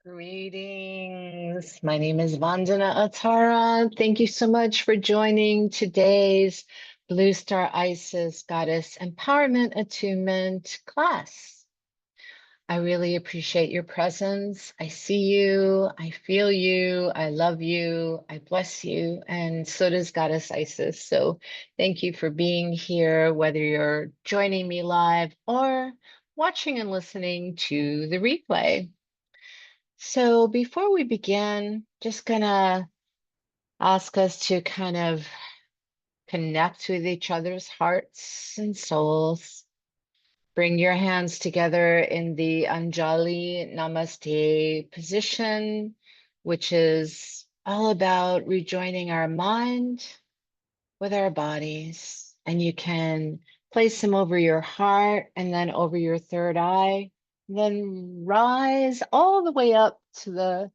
Greetings. My name is Vandana Atara. Thank you so much for joining today's Blue Star Isis Goddess Empowerment Attunement class. I really appreciate your presence. I see you, I feel you, I love you, I bless you, and so does Goddess Isis. So thank you for being here, whether you're joining me live or watching and listening to the replay. So before we begin, just gonna ask us to kind of connect with each other's hearts and souls. Bring your hands together in the Anjali Namaste position, which is all about rejoining our mind with our bodies. And you can place them over your heart and then over your third eye, and then rise all the way up to the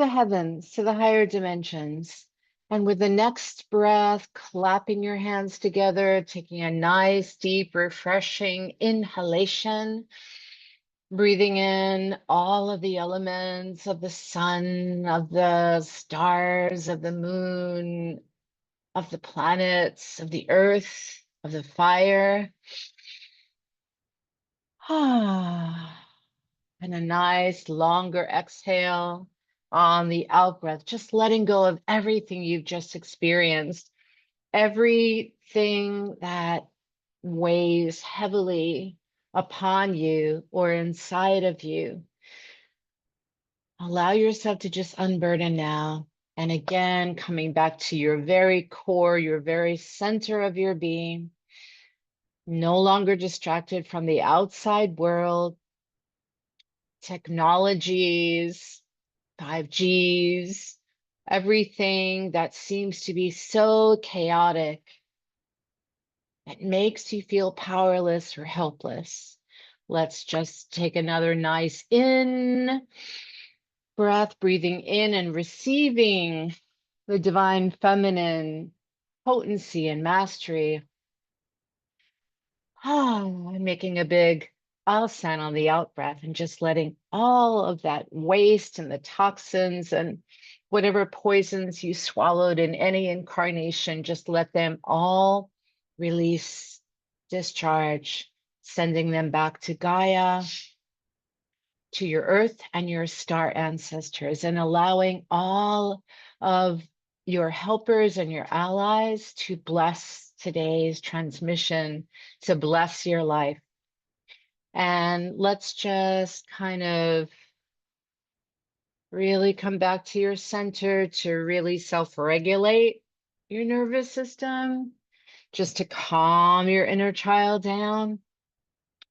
heavens, to the higher dimensions. And with the next breath, clapping your hands together, taking a nice, deep, refreshing inhalation, breathing in all of the elements of the sun, of the stars, of the moon, of the planets, of the earth, of the fire. Ah. And a nice longer exhale on the out breath, just letting go of everything you've just experienced, everything that weighs heavily upon you or inside of you. Allow yourself to just unburden now. And again, coming back to your very core, your very center of your being, no longer distracted from the outside world, technologies, 5Gs, everything that seems to be so chaotic. It makes you feel powerless or helpless. Let's just take another nice in breath, breathing in and receiving the divine feminine potency and mastery. I'm making a big sound on the out breath and just letting all of that waste and the toxins and whatever poisons you swallowed in any incarnation, just let them all release, discharge, sending them back to Gaia, to your earth and your star ancestors, and allowing all of your helpers and your allies to bless today's transmission, to bless your life. And let's just kind of really come back to your center to really self-regulate your nervous system, just to calm your inner child down.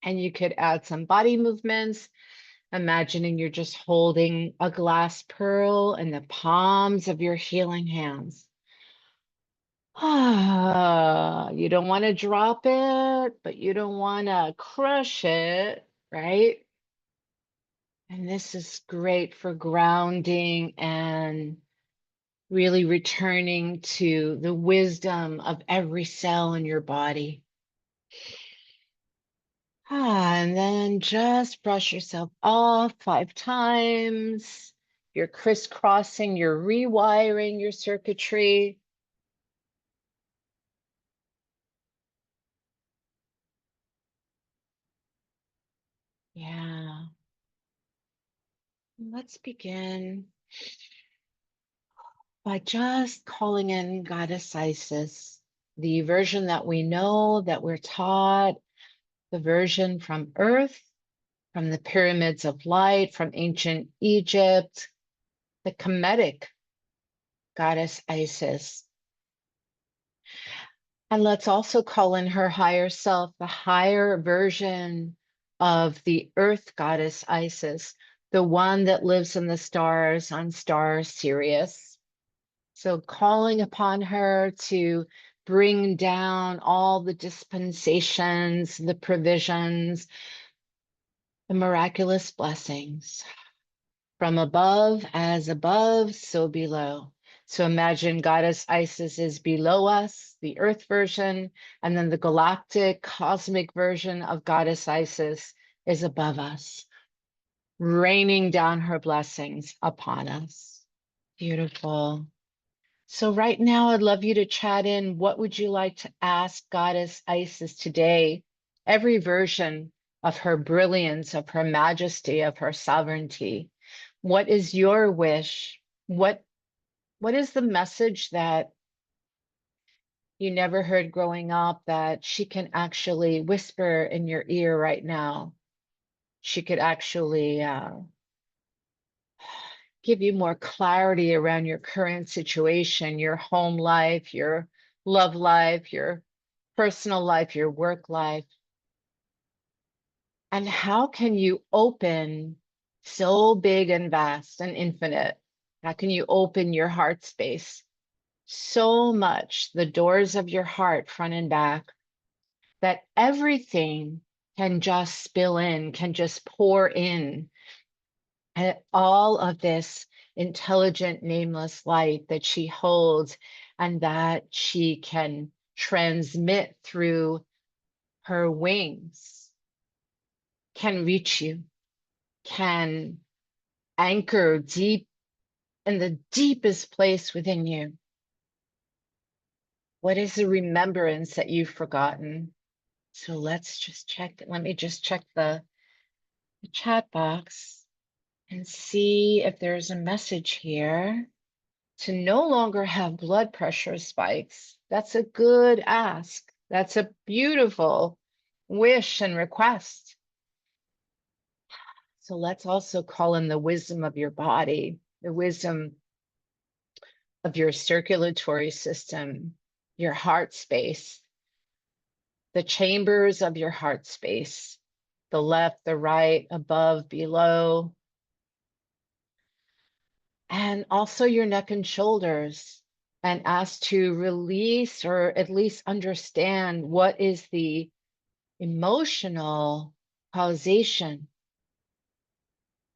And you could add some body movements, imagining you're just holding a glass pearl in the palms of your healing hands. You don't want to drop it, but you don't want to crush it, right? And this is great for grounding and really returning to the wisdom of every cell in your body. And then just brush yourself off 5 times. You're crisscrossing, you're rewiring your circuitry. Yeah. Let's begin by just calling in Goddess Isis, the version that we know, that we're taught, the version from Earth, from the pyramids of light, from ancient Egypt, the Kemetic Goddess Isis. And let's also call in her higher self, the higher version of the Earth Goddess Isis, the one that lives in the stars on star Sirius. So calling upon her to bring down all the dispensations, the provisions, the miraculous blessings. From above, as above, so below. So imagine Goddess Isis is below us, the Earth version, and then the galactic cosmic version of Goddess Isis is above us. raining down her blessings upon us. Beautiful. So right now, I'd love you to chat in. What would you like to ask Goddess Isis today? Every version of her brilliance, of her majesty, of her sovereignty. What is your wish? What is the message that you never heard growing up that she can actually whisper in your ear right now? She could actually give you more clarity around your current situation, your home life, your love life, your personal life, your work life. And how can you open so big and vast and infinite? How can you open your heart space so much, the doors of your heart, front and back, that everything can just spill in, can just pour in, and all of this intelligent, nameless light that she holds and that she can transmit through her wings can reach you, can anchor deep in the deepest place within you. What is the remembrance that you've forgotten? So let's just check. Let me just check the chat box and see if there's a message here. To no longer have blood pressure spikes. That's a good ask. That's a beautiful wish and request. So let's also call in the wisdom of your body, the wisdom of your circulatory system, your heart space, the chambers of your heart space, the left, the right, above, below, and also your neck and shoulders, and ask to release or at least understand what is the emotional causation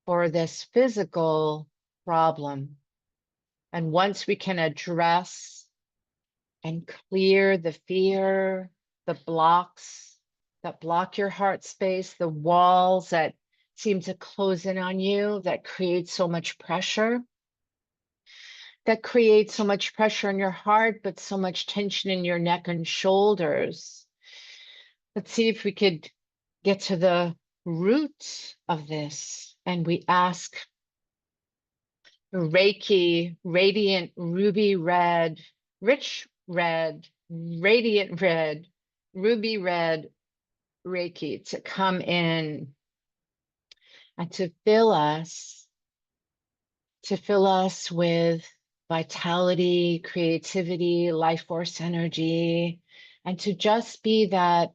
for this physical problem. And once we can address and clear the fear, the blocks that block your heart space, the walls that seem to close in on you, that create so much pressure, that creates so much pressure in your heart, but so much tension in your neck and shoulders. Let's see if we could get to the root of this. And we ask Reiki, radiant ruby red, rich red, radiant red, ruby red Reiki to come in and to fill us with vitality, creativity, life force energy, and to just be that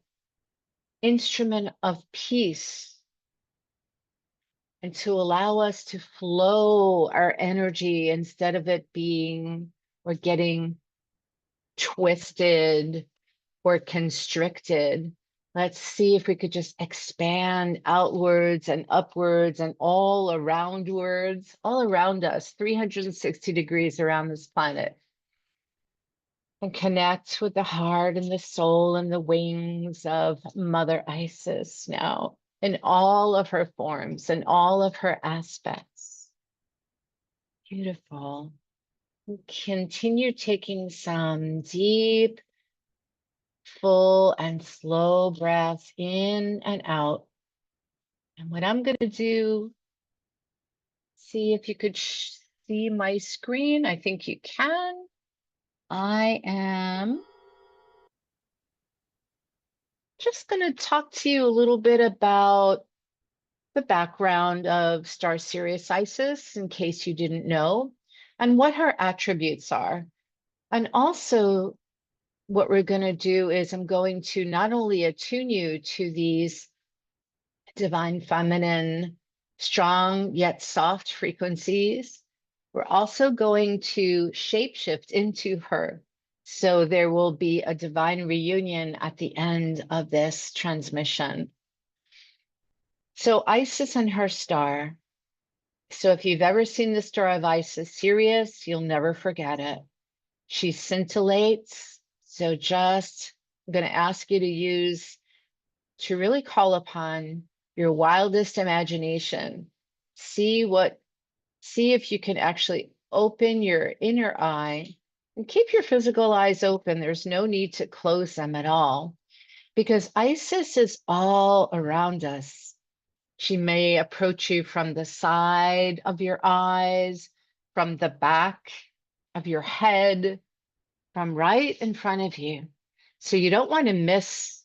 instrument of peace and to allow us to flow our energy instead of it being or getting twisted or constricted. Let's see if we could just expand outwards and upwards and all around words, all around us, 360 degrees around this planet. And connect with the heart and the soul and the wings of Mother Isis now in all of her forms and all of her aspects. Beautiful. Continue taking some deep, full, and slow breaths in and out. And what I'm going to do, see if you could see my screen. I think you can. I am just going to talk to you a little bit about the background of Star Sirius Isis, in case you didn't know, and what her attributes are. And also, what we're going to do is I'm going to not only attune you to these divine feminine, strong yet soft frequencies, we're also going to shapeshift into her. So there will be a divine reunion at the end of this transmission. So Isis and her star. So if you've ever seen the Star of Isis Sirius, you'll never forget it. She scintillates. So just I'm going to ask you to really call upon your wildest imagination See if you can actually open your inner eye and keep your physical eyes open. There's no need to close them at all because Isis is all around us. She may approach you from the side of your eyes, from the back of your head, from right in front of you. So you don't want to miss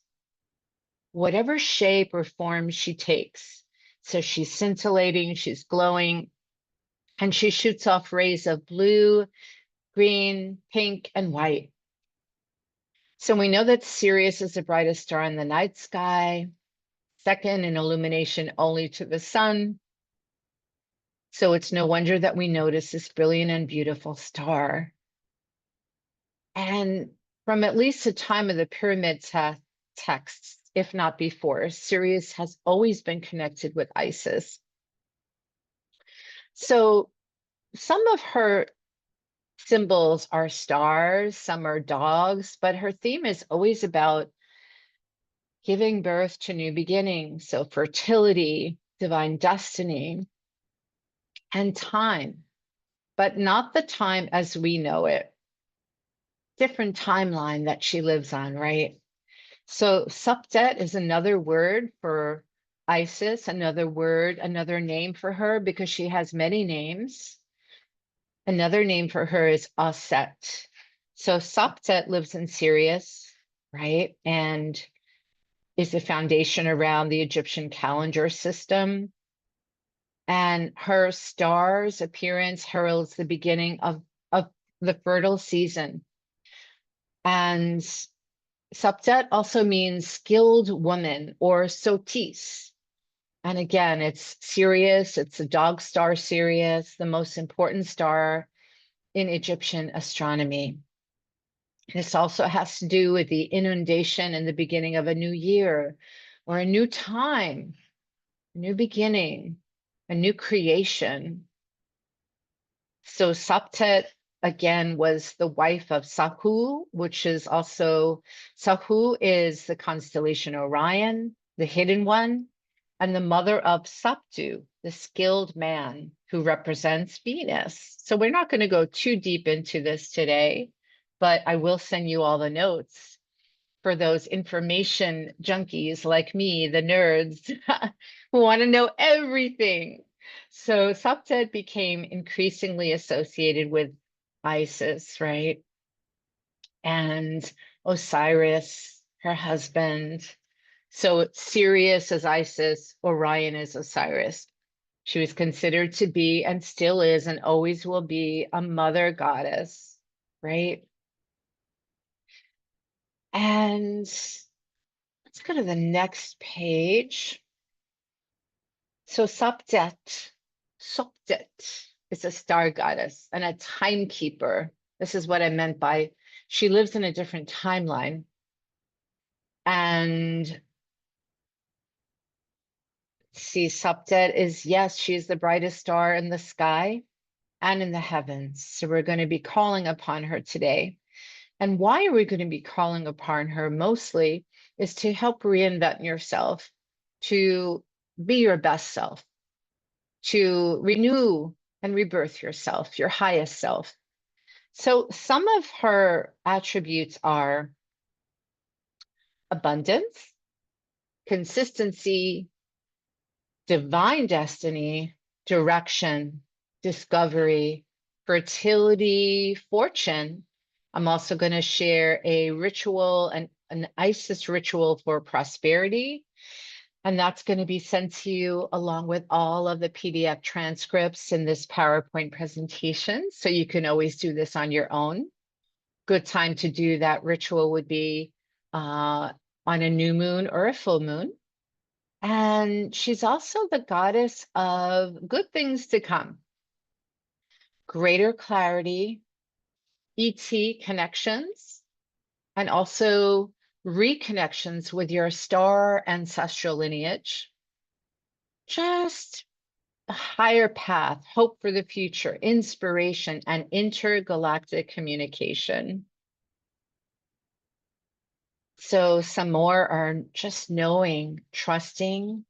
whatever shape or form she takes. So she's scintillating, she's glowing, and she shoots off rays of blue, green, pink, and white. So we know that Sirius is the brightest star in the night sky, second in illumination only to the sun. So it's no wonder that we notice this brilliant and beautiful star. And from at least the time of the pyramid texts, if not before, Sirius has always been connected with Isis. So some of her symbols are stars, some are dogs, but her theme is always about giving birth to new beginnings. So fertility, divine destiny, and time, but not the time as we know it. Different timeline that she lives on, right? So Suptet is another word for Isis, another word, another name for her because she has many names. Another name for her is Aset. So Suptet lives in Sirius, right? And is the foundation around the Egyptian calendar system. And her star's appearance heralds the beginning of the fertile season. And Saptet also means skilled woman or sotis. And again, it's Sirius, it's the dog star Sirius, the most important star in Egyptian astronomy. This also has to do with the inundation and the beginning of a new year or a new time, a new beginning, a new creation. So Saptet again was the wife of Sahu, which is also Sahu is the constellation Orion, the hidden one, and the mother of Saptu, the skilled man who represents Venus. So we're not going to go too deep into this today, but I will send you all the notes for those information junkies like me, the nerds, who want to know everything. So Saptet became increasingly associated with Isis, right? And Osiris, her husband. So Sirius is Isis, Orion is Osiris. She was considered to be, and still is, and always will be, a mother goddess, right? And let's go to the next page. So Sopdet is a star goddess and a timekeeper. This is what I meant by she lives in a different timeline. And see, Sopdet is, yes, she's the brightest star in the sky and in the heavens. So we're going to be calling upon her today. And why are we going to be calling upon her mostly is to help reinvent yourself, to be your best self, to renew and rebirth yourself, your highest self. So some of her attributes are abundance, consistency, divine destiny, direction, discovery, fertility, fortune. I'm also going to share a ritual, an Isis ritual for prosperity. And that's going to be sent to you along with all of the PDF transcripts in this PowerPoint presentation. So you can always do this on your own. Good time to do that ritual would be on a new moon or a full moon. And she's also the goddess of good things to come, greater clarity, ET connections, and also reconnections with your star ancestral lineage. Just a higher path, hope for the future, inspiration, and intergalactic communication. So some more are just knowing, trusting,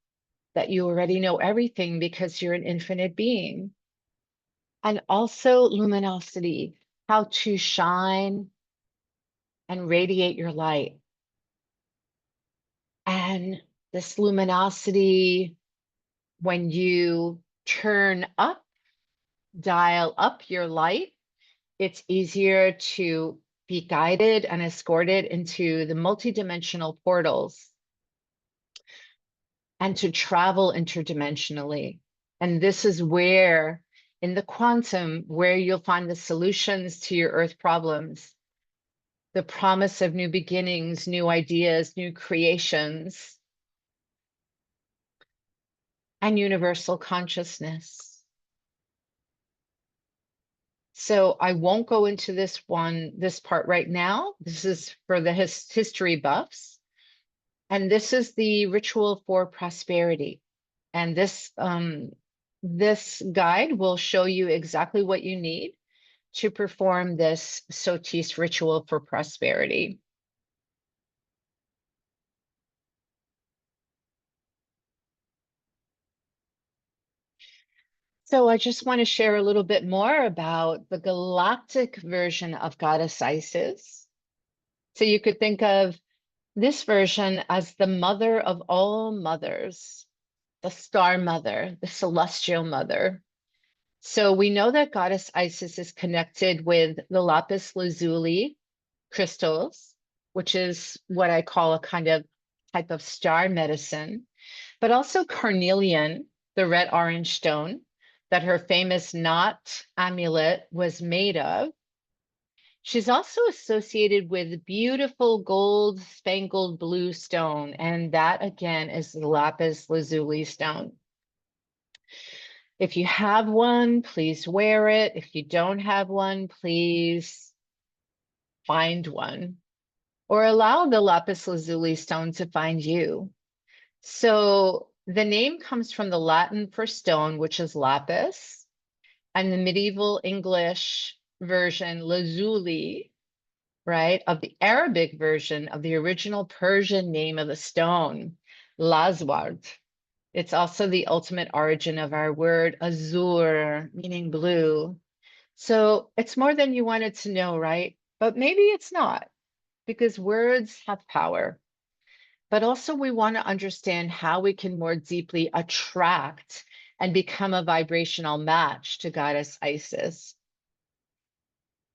that you already know everything because you're an infinite being. And also luminosity, how to shine and radiate your light. And this luminosity, when you turn up, dial up your light, it's easier to be guided and escorted into the multidimensional portals and to travel interdimensionally. And this is where, in the quantum, where you'll find the solutions to your earth problems, the promise of new beginnings, new ideas, new creations, and universal consciousness. So I won't go into this part right now. This is for the history buffs. And this is the ritual for prosperity. And this guide will show you exactly what you need to perform this Sotis ritual for prosperity. So I just want to share a little bit more about the galactic version of Goddess Isis. So you could think of this version as the mother of all mothers, the star mother, the celestial mother. So we know that Goddess Isis is connected with the lapis lazuli crystals, which is what I call a kind of type of star medicine, but also carnelian, the red orange stone that her famous knot amulet was made of. She's also associated with beautiful gold spangled blue stone, and that again is the lapis lazuli stone. If you have one, please wear it. If you don't have one, please find one or allow the lapis lazuli stone to find you. So the name comes from the Latin for stone, which is lapis, and the medieval English version, lazuli, right, of the Arabic version of the original Persian name of the stone, lasward. It's also the ultimate origin of our word azur, meaning blue. So it's more than you wanted to know, right? But maybe it's not, because words have power. But also, we want to understand how we can more deeply attract and become a vibrational match to Goddess Isis,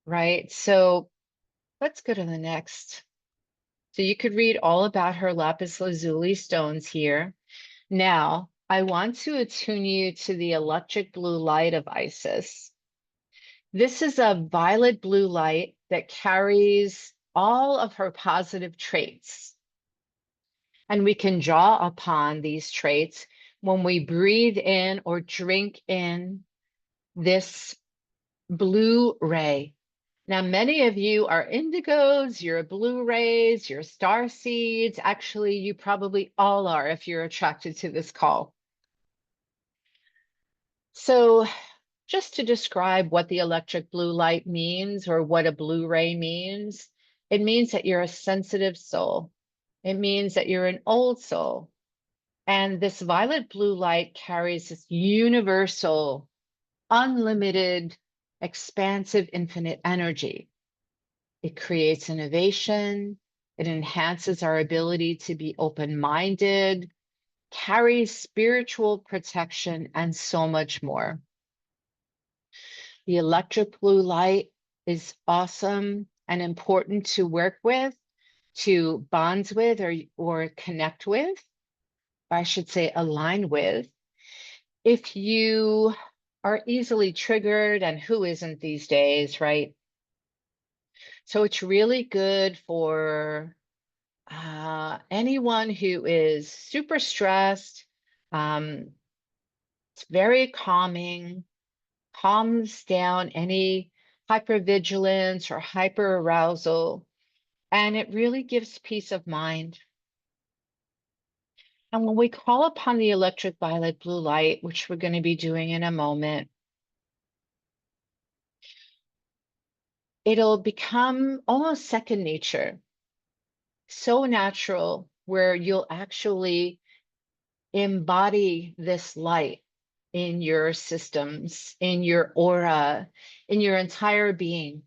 right? So let's go to the next. So you could read all about her lapis lazuli stones here. Now, I want to attune you to the electric blue light of Isis. This is a violet blue light that carries all of her positive traits. And we can draw upon these traits when we breathe in or drink in this blue ray. Now, many of you are indigos, you're blue rays, you're star seeds. Actually, you probably all are if you're attracted to this call. So just to describe what the electric blue light means or what a blue ray means, it means that you're a sensitive soul. It means that you're an old soul. And this violet blue light carries this universal, unlimited, expansive, infinite energy. It creates innovation. It enhances our ability to be open-minded, carries spiritual protection, and so much more. The electric blue light is awesome and important to work with, to bond with, or connect with, or I should say align with. If you are easily triggered, and who isn't these days, right? So it's really good for anyone who is super stressed. It's very calming, calms down any hypervigilance or hyperarousal, and it really gives peace of mind. And when we call upon the electric violet blue light, which we're going to be doing in a moment, it'll become almost second nature, so natural, where you'll actually embody this light in your systems, in your aura, in your entire being.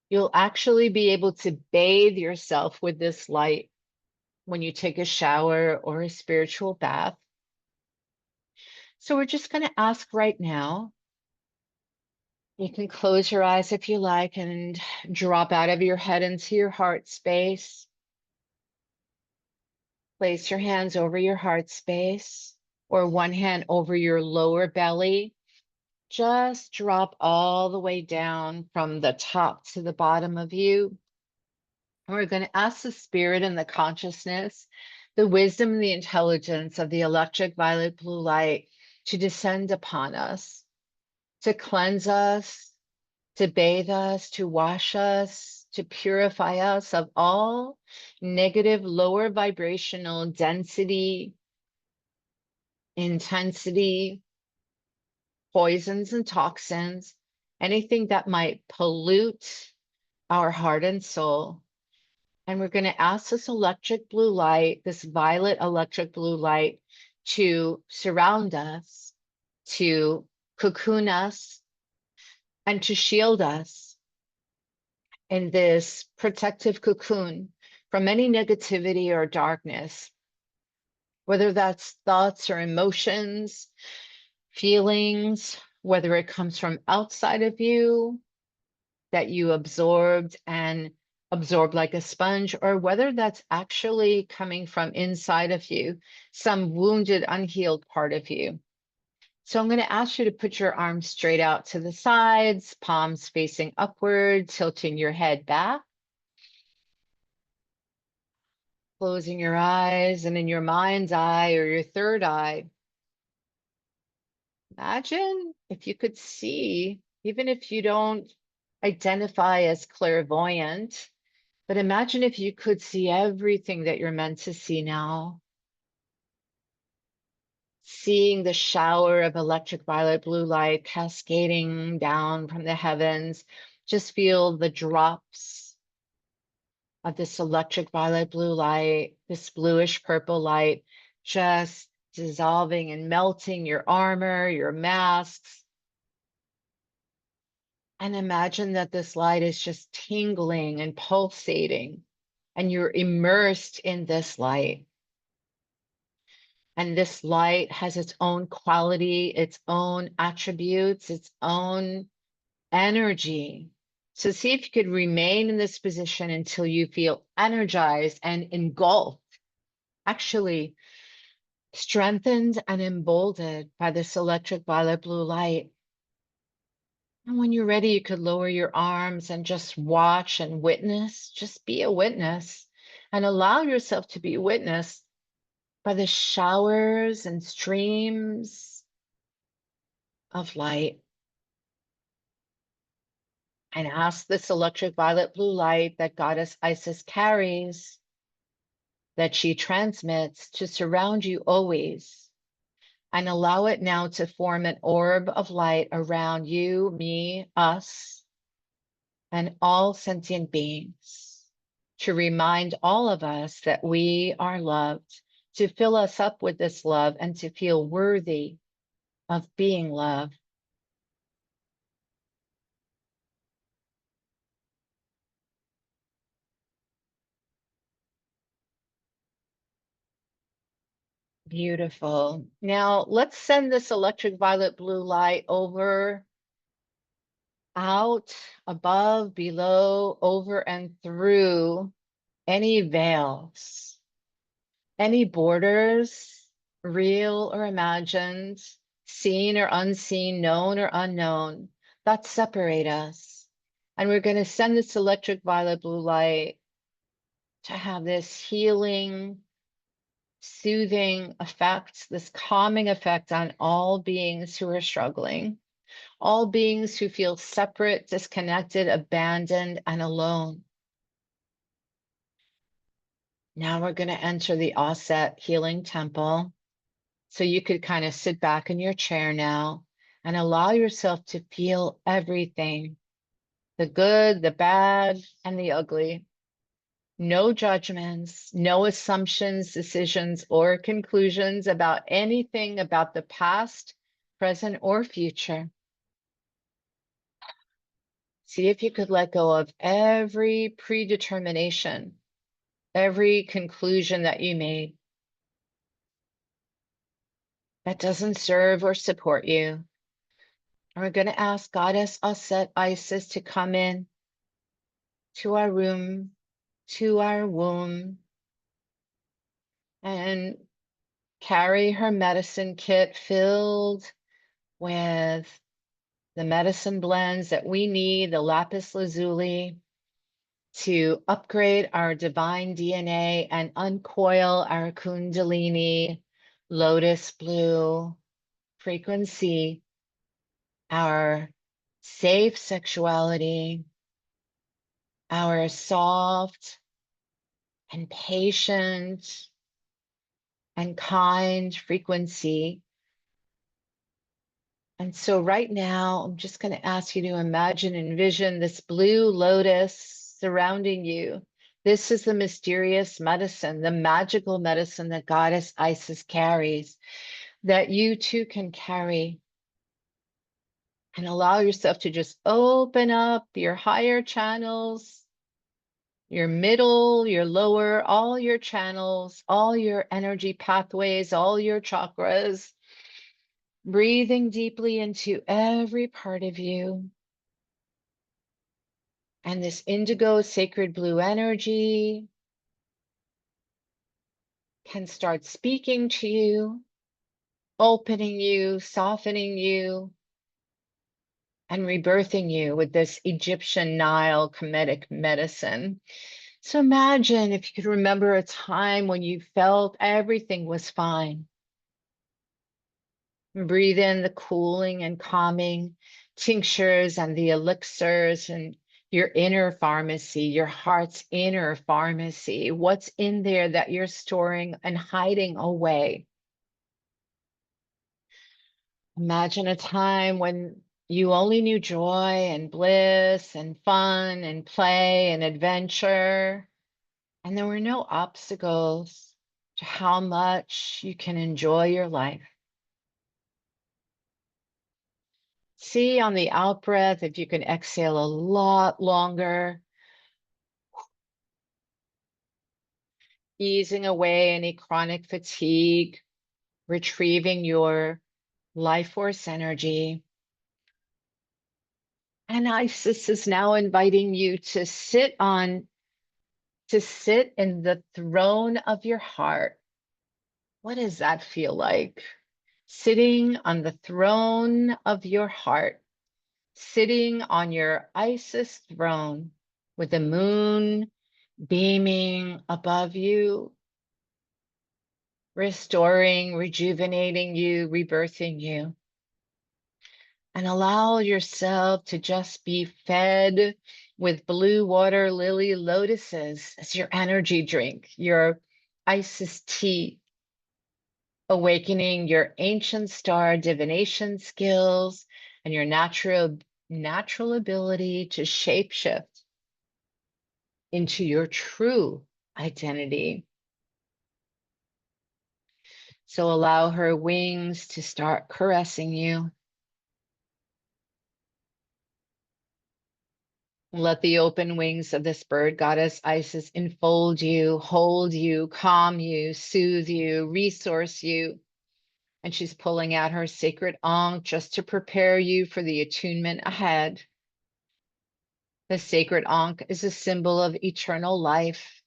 You'll actually be able to bathe yourself with this light when you take a shower or a spiritual bath. So we're just going to ask right now. You can close your eyes if you like and drop out of your head into your heart space. Place your hands over your heart space or one hand over your lower belly. Just drop all the way down from the top to the bottom of you. And we're going to ask the spirit and the consciousness, the wisdom and the intelligence of the electric violet blue light to descend upon us, to cleanse us, to bathe us, to wash us, to purify us of all negative, lower vibrational density, intensity, poisons and toxins, anything that might pollute our heart and soul. And we're going to ask this electric blue light, this violet electric blue light, to surround us, to cocoon us, and to shield us in this protective cocoon from any negativity or darkness, whether that's thoughts or emotions, feelings, whether it comes from outside of you that you absorbed like a sponge, or whether that's actually coming from inside of you, some wounded, unhealed part of you. So I'm going to ask you to put your arms straight out to the sides, palms facing upward, tilting your head back, closing your eyes, and in your mind's eye or your third eye, imagine if you could see, even if you don't identify as clairvoyant, but imagine if you could see everything that you're meant to see now. Seeing the shower of electric violet blue light cascading down from the heavens. Just feel the drops of this electric violet blue light, this bluish purple light, just dissolving and melting your armor, your masks. And imagine that this light is just tingling and pulsating, and you're immersed in this light. And this light has its own quality, its own attributes, its own energy. So see if you could remain in this position until you feel energized and engulfed, actually strengthened and emboldened by this electric violet blue light. And when you're ready, you could lower your arms and just watch and witness, just be a witness and allow yourself to be witnessed by the showers and streams of light. And ask this electric violet blue light that Goddess Isis carries, that she transmits, to surround you always. And allow it now to form an orb of light around you, me, us, and all sentient beings, to remind all of us that we are loved, to fill us up with this love, and to feel worthy of being loved. Beautiful. Now let's send this electric violet blue light over, out, above, below, over, and through any veils, any borders, real or imagined, seen or unseen, known or unknown, that separate us. And we're going to send this electric violet blue light to have this healing, soothing effect, this calming effect on all beings who are struggling, all beings who feel separate, disconnected, abandoned, and alone. Now we're going to enter the Osset Healing Temple. So you could kind of sit back in your chair now and allow yourself to feel everything, the good, the bad, and the ugly. No judgments, no assumptions, decisions, or conclusions about anything about the past, present, or future. See if you could let go of every predetermination, every conclusion that you made that doesn't serve or support you. And we're going to ask Goddess Aset Isis to come in to our room, to our womb, and carry her medicine kit filled with the medicine blends that we need, the lapis lazuli, to upgrade our divine DNA and uncoil our kundalini lotus blue frequency, our safe sexuality, our soft and patient and kind frequency. And so right now, I'm just going to ask you to imagine, envision this blue lotus surrounding you. This is the mysterious medicine, the magical medicine that Goddess Isis carries, that you too can carry. And allow yourself to just open up your higher channels, your middle, your lower, all your channels, all your energy pathways, all your chakras, breathing deeply into every part of you. And this indigo sacred blue energy can start speaking to you, opening you, softening you, and rebirthing you with this Egyptian Nile Kemetic medicine. So imagine if you could remember a time when you felt everything was fine. Breathe in the cooling and calming tinctures and the elixirs and your inner pharmacy, your heart's inner pharmacy. What's in there that you're storing and hiding away? Imagine a time when you only knew joy and bliss and fun and play and adventure, and there were no obstacles to how much you can enjoy your life. See on the out breath if you can exhale a lot longer, easing away any chronic fatigue, retrieving your life force energy. And Isis is now inviting you to sit in the throne of your heart. What does that feel like? Sitting on the throne of your heart, sitting on your Isis throne with the moon beaming above you, restoring, rejuvenating you, rebirthing you. And allow yourself to just be fed with blue water lily lotuses as your energy drink, your Isis tea, awakening your ancient star divination skills and your natural ability to shapeshift into your true identity. So allow her wings to start caressing you. Let the open wings of this bird goddess Isis enfold you, hold you, calm you, soothe you, resource you. And she's pulling out her sacred ankh just to prepare you for the attunement ahead. The sacred ankh is a symbol of eternal life,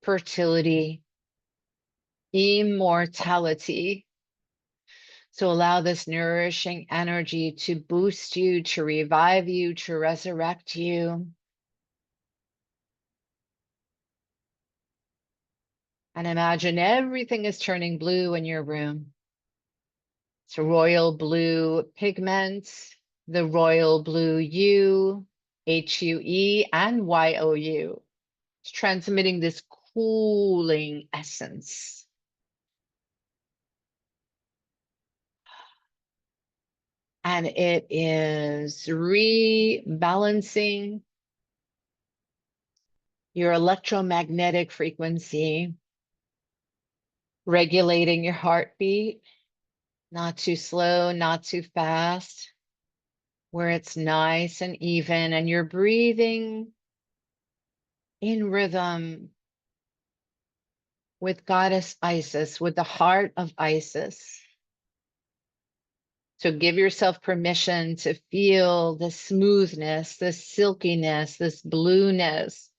fertility, immortality. So allow this nourishing energy to boost you, to revive you, to resurrect you. And imagine everything is turning blue in your room. It's royal blue pigments, the royal blue U, HUE, and YOU. It's transmitting this cooling essence. And it is rebalancing your electromagnetic frequency, regulating your heartbeat, not too slow, not too fast, where it's nice and even, and you're breathing in rhythm with Goddess Isis, with the heart of Isis. So give yourself permission to feel the smoothness, the silkiness, this blueness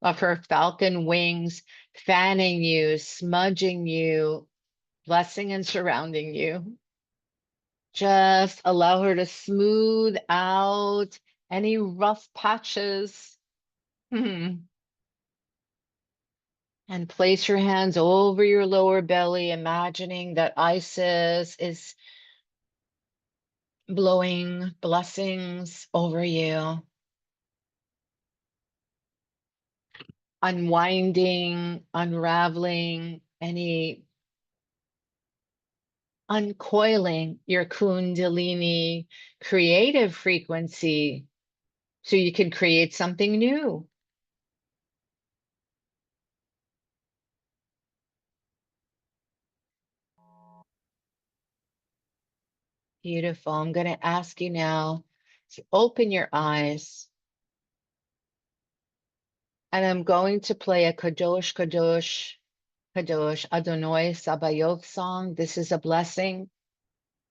of her falcon wings fanning you, smudging you, blessing and surrounding you. Just allow her to smooth out any rough patches. And place your hands over your lower belly, imagining that Isis is blowing blessings over you, unwinding, unraveling any, uncoiling your Kundalini creative frequency so you can create something new. Beautiful. I'm going to ask you now to open your eyes, and I'm going to play a Kadosh, Kadosh, Kadosh, Adonai Sabaoth song. This is a blessing.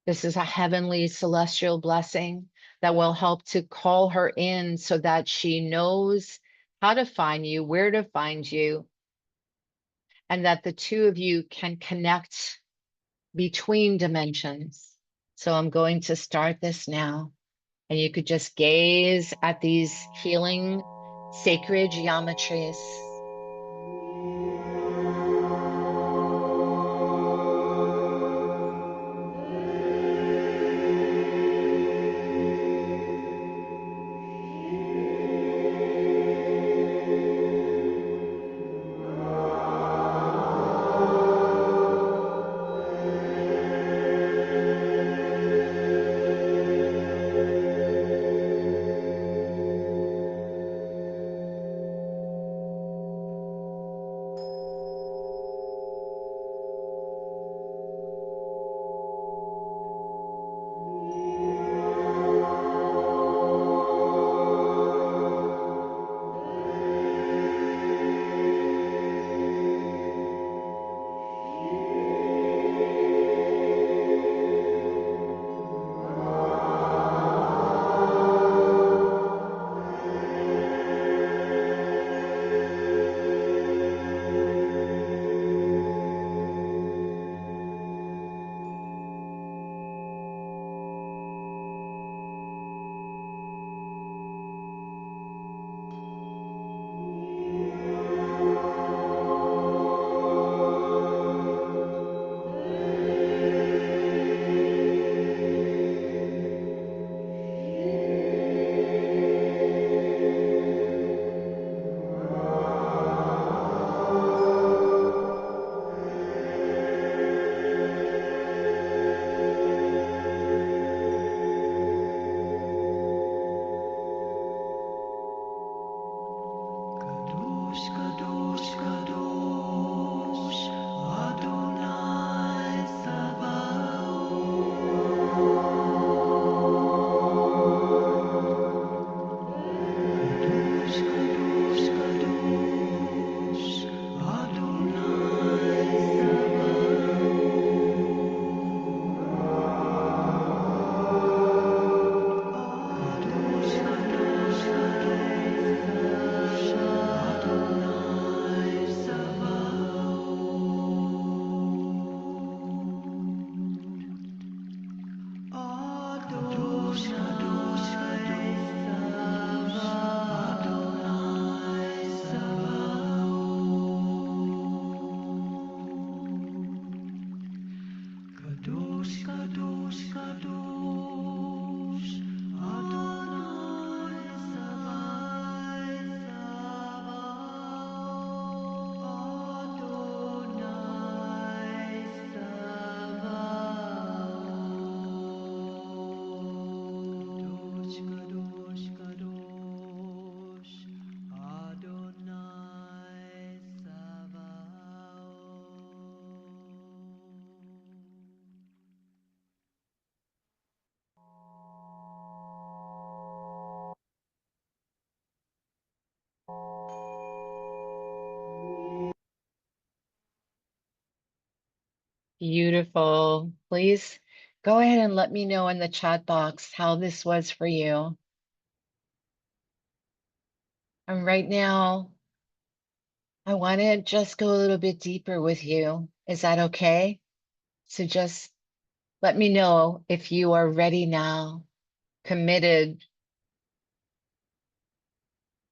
This is a heavenly celestial blessing that will help to call her in so that she knows how to find you, where to find you, and that the two of you can connect between dimensions. So I'm going to start this now, and you could just gaze at these healing sacred geometries. Beautiful. Please go ahead and let me know in the chat box how this was for you. And right now, I want to just go a little bit deeper with you. Is that okay? So just let me know if you are ready now, committed,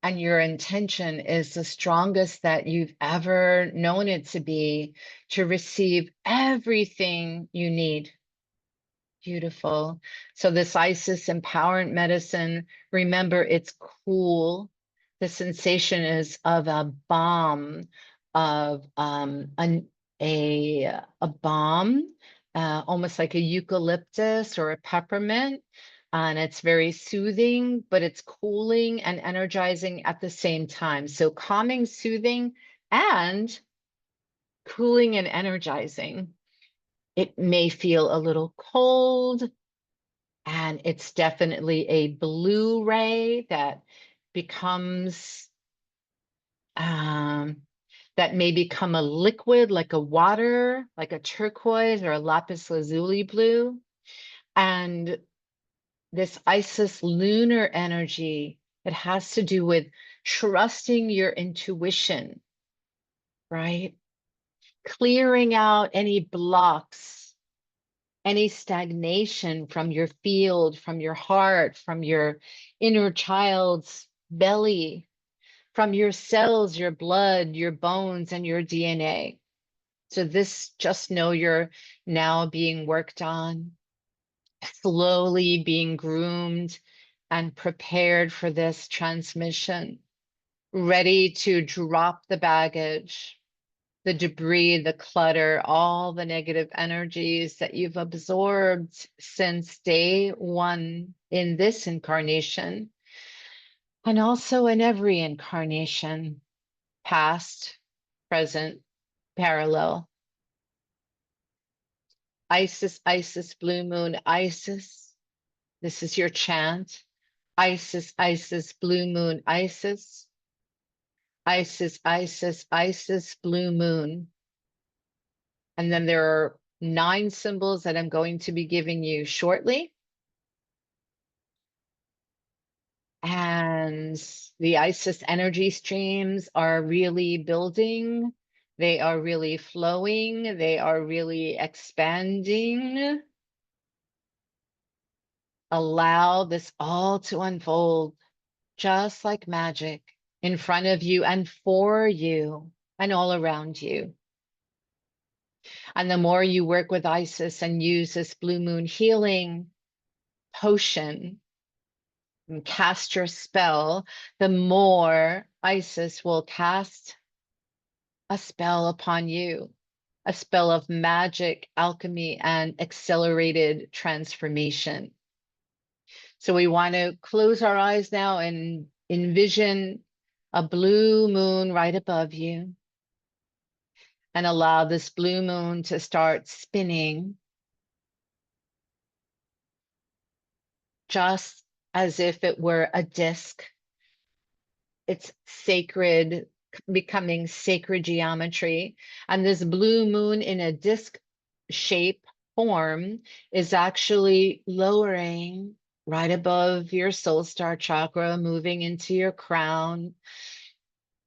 and your intention is the strongest that you've ever known it to be to receive everything you need. Beautiful. So this Isis empowerment medicine, remember it's cool. The sensation is of a balm, of a balm, almost like a eucalyptus or a peppermint. And it's very soothing, but it's cooling and energizing at the same time. So calming, soothing, and cooling and energizing. It may feel a little cold, and it's definitely a blue ray that becomes, um, that may become a liquid like a water, like a turquoise or a lapis lazuli blue. And this Isis lunar energy, it has to do with trusting your intuition, right? Clearing out any blocks, any stagnation from your field, from your heart, from your inner child's belly, from your cells, your blood, your bones, and your DNA. So this, just know you're now being worked on, slowly being groomed and prepared for this transmission, ready to drop the baggage, the debris, the clutter, all the negative energies that you've absorbed since day one in this incarnation, and also in every incarnation, past, present, parallel. Isis, Isis, blue moon, Isis. This is your chant. Isis, Isis, blue moon, Isis. Isis, Isis, Isis, blue moon. And then there are 9 symbols that I'm going to be giving you shortly. And the Isis energy streams are really building. They are really flowing. They are really expanding. Allow this all to unfold just like magic in front of you and for you and all around you. And the more you work with Isis and use this blue moon healing potion and cast your spell, the more Isis will cast a spell upon you, a spell of magic, alchemy, and accelerated transformation. So we want to close our eyes now and envision a blue moon right above you, and allow this blue moon to start spinning just as if it were a disc. It's sacred, becoming sacred geometry. And this blue moon in a disc shape form is actually lowering right above your soul star chakra, moving into your crown,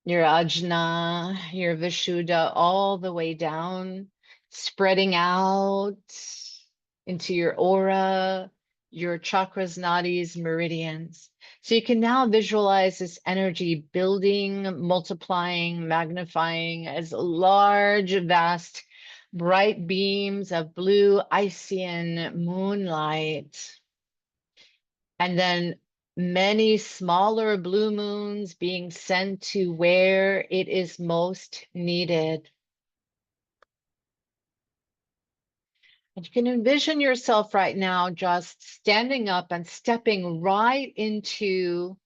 your ajna, your vishuddha, all the way down, spreading out into your aura, your chakras, nadis, meridians. So you can now visualize this energy building, multiplying, magnifying as large, vast, bright beams of blue Isian moonlight. And then many smaller blue moons being sent to where it is most needed. And you can envision yourself right now just standing up and stepping right into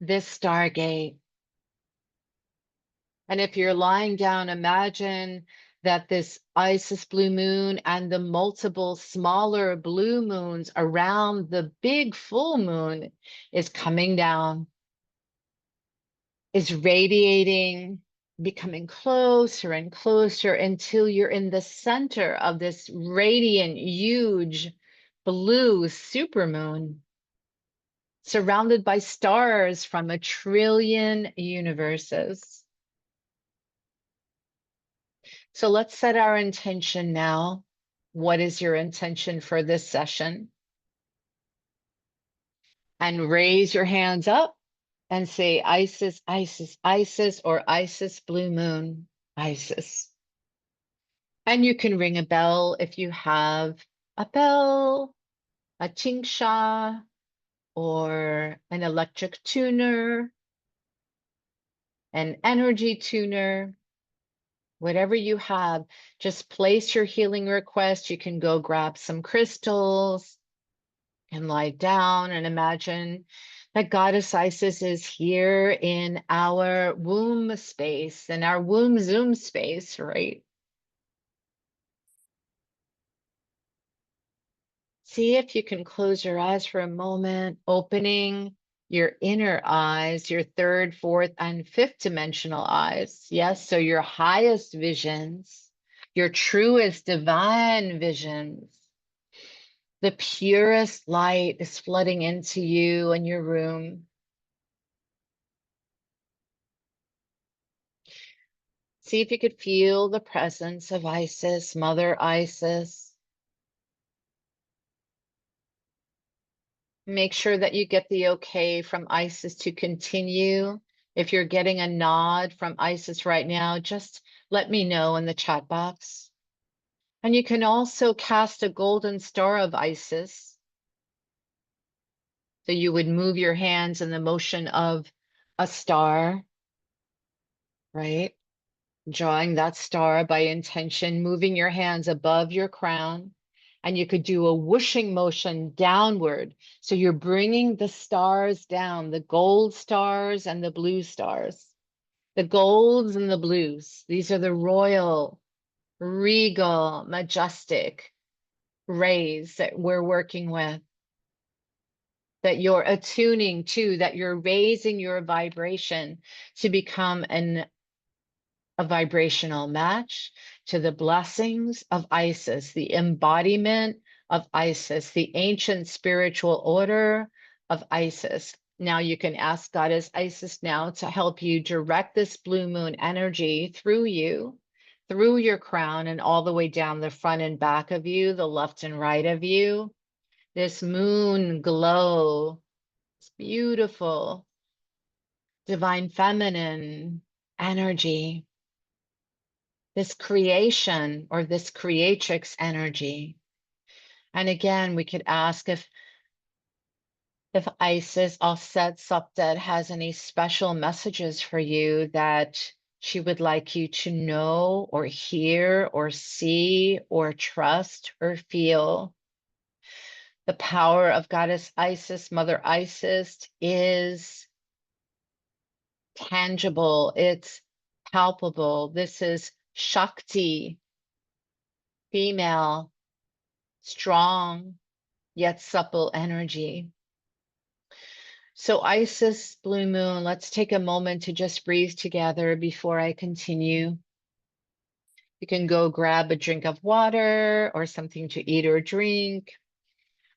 this stargate. And if you're lying down, imagine that this Isis blue moon and the multiple smaller blue moons around the big full moon is coming down, is radiating becoming closer and closer until you're in the center of this radiant, huge blue supermoon, surrounded by stars from a trillion universes. So let's set our intention now. What is your intention for this session? And raise your hands up and say Isis, Isis, Isis, or Isis blue moon, Isis. And you can ring a bell if you have a bell, a chingsha, or an electric tuner, an energy tuner, whatever you have. Just place your healing request. You can go grab some crystals and lie down and imagine that Goddess Isis is here in our womb space, in our womb Zoom space, right? See if you can close your eyes for a moment, opening your inner eyes, your third, fourth, and fifth dimensional eyes. Yes, so your highest visions, your truest divine visions. The purest light is flooding into you and your room. See if you could feel the presence of Isis, Mother Isis. Make sure that you get the okay from Isis to continue. If you're getting a nod from Isis right now, just let me know in the chat box. And you can also cast a golden star of Isis. So you would move your hands in the motion of a star, right? Drawing that star by intention, moving your hands above your crown. And you could do a whooshing motion downward. So you're bringing the stars down, the gold stars and the blue stars, the golds and the blues. These are the royal, regal, majestic rays that we're working with, that you're attuning to, that you're raising your vibration to become a vibrational match to the blessings of Isis, the embodiment of Isis, the ancient spiritual order of Isis. Now you can ask Goddess Isis now to help you direct this blue moon energy through you, through your crown, and all the way down the front and back of you, the left and right of you. This moon glow, it's beautiful, divine feminine energy, this creation or this creatrix energy. And again, we could ask if Isis Offset Suptet has any special messages for you that she would like you to know or hear or see or trust or feel. The power of Goddess Isis, Mother Isis, is tangible, it's palpable. This is Shakti, female, strong, yet supple energy. So Isis, blue moon, let's take a moment to just breathe together before I continue. You can go grab a drink of water or something to eat or drink.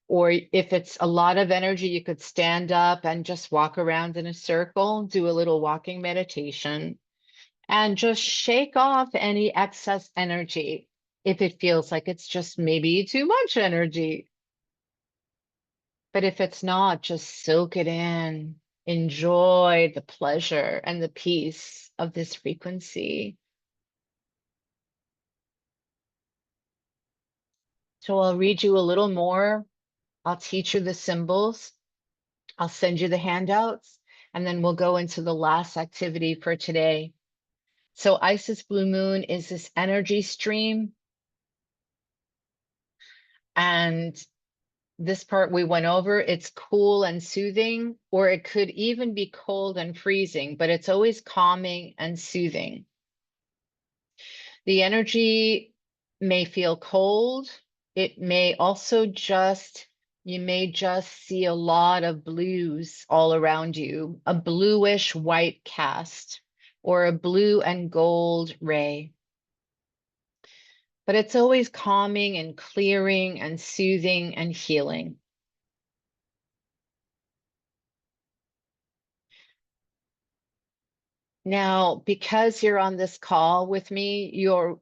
Or if it's a lot of energy, you could stand up and just walk around in a circle, do a little walking meditation, and just shake off any excess energy if it feels like it's just maybe too much energy. But if it's not, just soak it in. Enjoy the pleasure and the peace of this frequency. So I'll read you a little more. I'll teach you the symbols. I'll send you the handouts, and then we'll go into the last activity for today. So Isis Blue Moon is this energy stream. And this part we went over, it's cool and soothing, or it could even be cold and freezing, but it's always calming and soothing. The energy may feel cold. It may also you may just see a lot of blues all around you, a bluish white cast, or a blue and gold ray. But it's always calming and clearing and soothing and healing. Now, because you're on this call with me,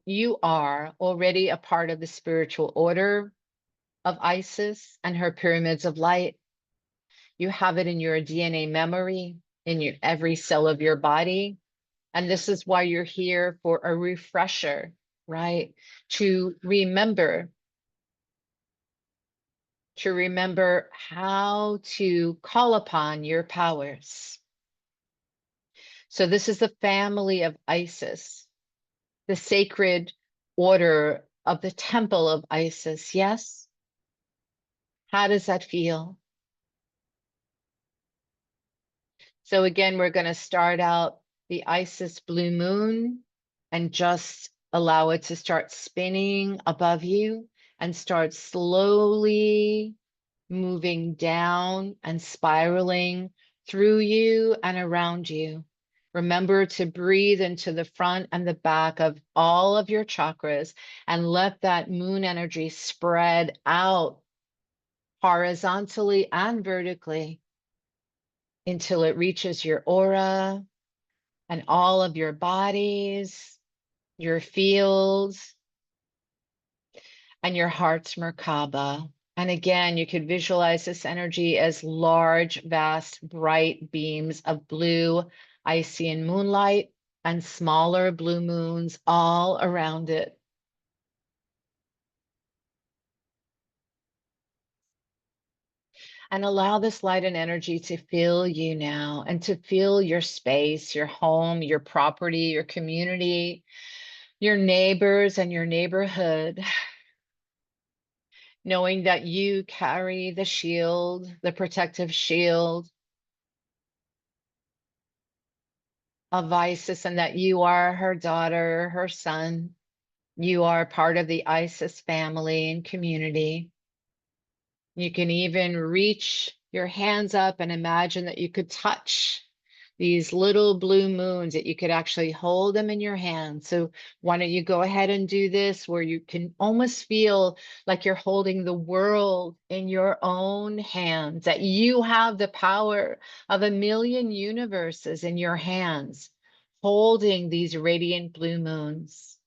you are already a part of the spiritual order of Isis and her pyramids of light. You have it in your DNA memory, in your every cell of your body. And this is why you're here, for a refresher, right? To remember how to call upon your powers. So this is the family of Isis, the sacred order of the temple of Isis. Yes? How does that feel? So again, we're going to start out the Isis blue moon and just allow it to start spinning above you and start slowly moving down and spiraling through you and around you. Remember to breathe into the front and the back of all of your chakras and let that moon energy spread out horizontally and vertically until it reaches your aura and all of your bodies, your fields, and your heart's Merkaba. And again, you could visualize this energy as large, vast, bright beams of blue, icy, and moonlight, and smaller blue moons all around it. And allow this light and energy to fill you now and to fill your space, your home, your property, your community, your neighbors, and your neighborhood, knowing that you carry the shield, the protective shield of Isis, and that you are her daughter, her son. You are part of the Isis family and community. You can even reach your hands up and imagine that you could touch these little blue moons, that you could actually hold them in your hand. So why don't you go ahead and do this, where you can almost feel like you're holding the world in your own hands, that you have the power of a million universes in your hands, holding these radiant blue moons.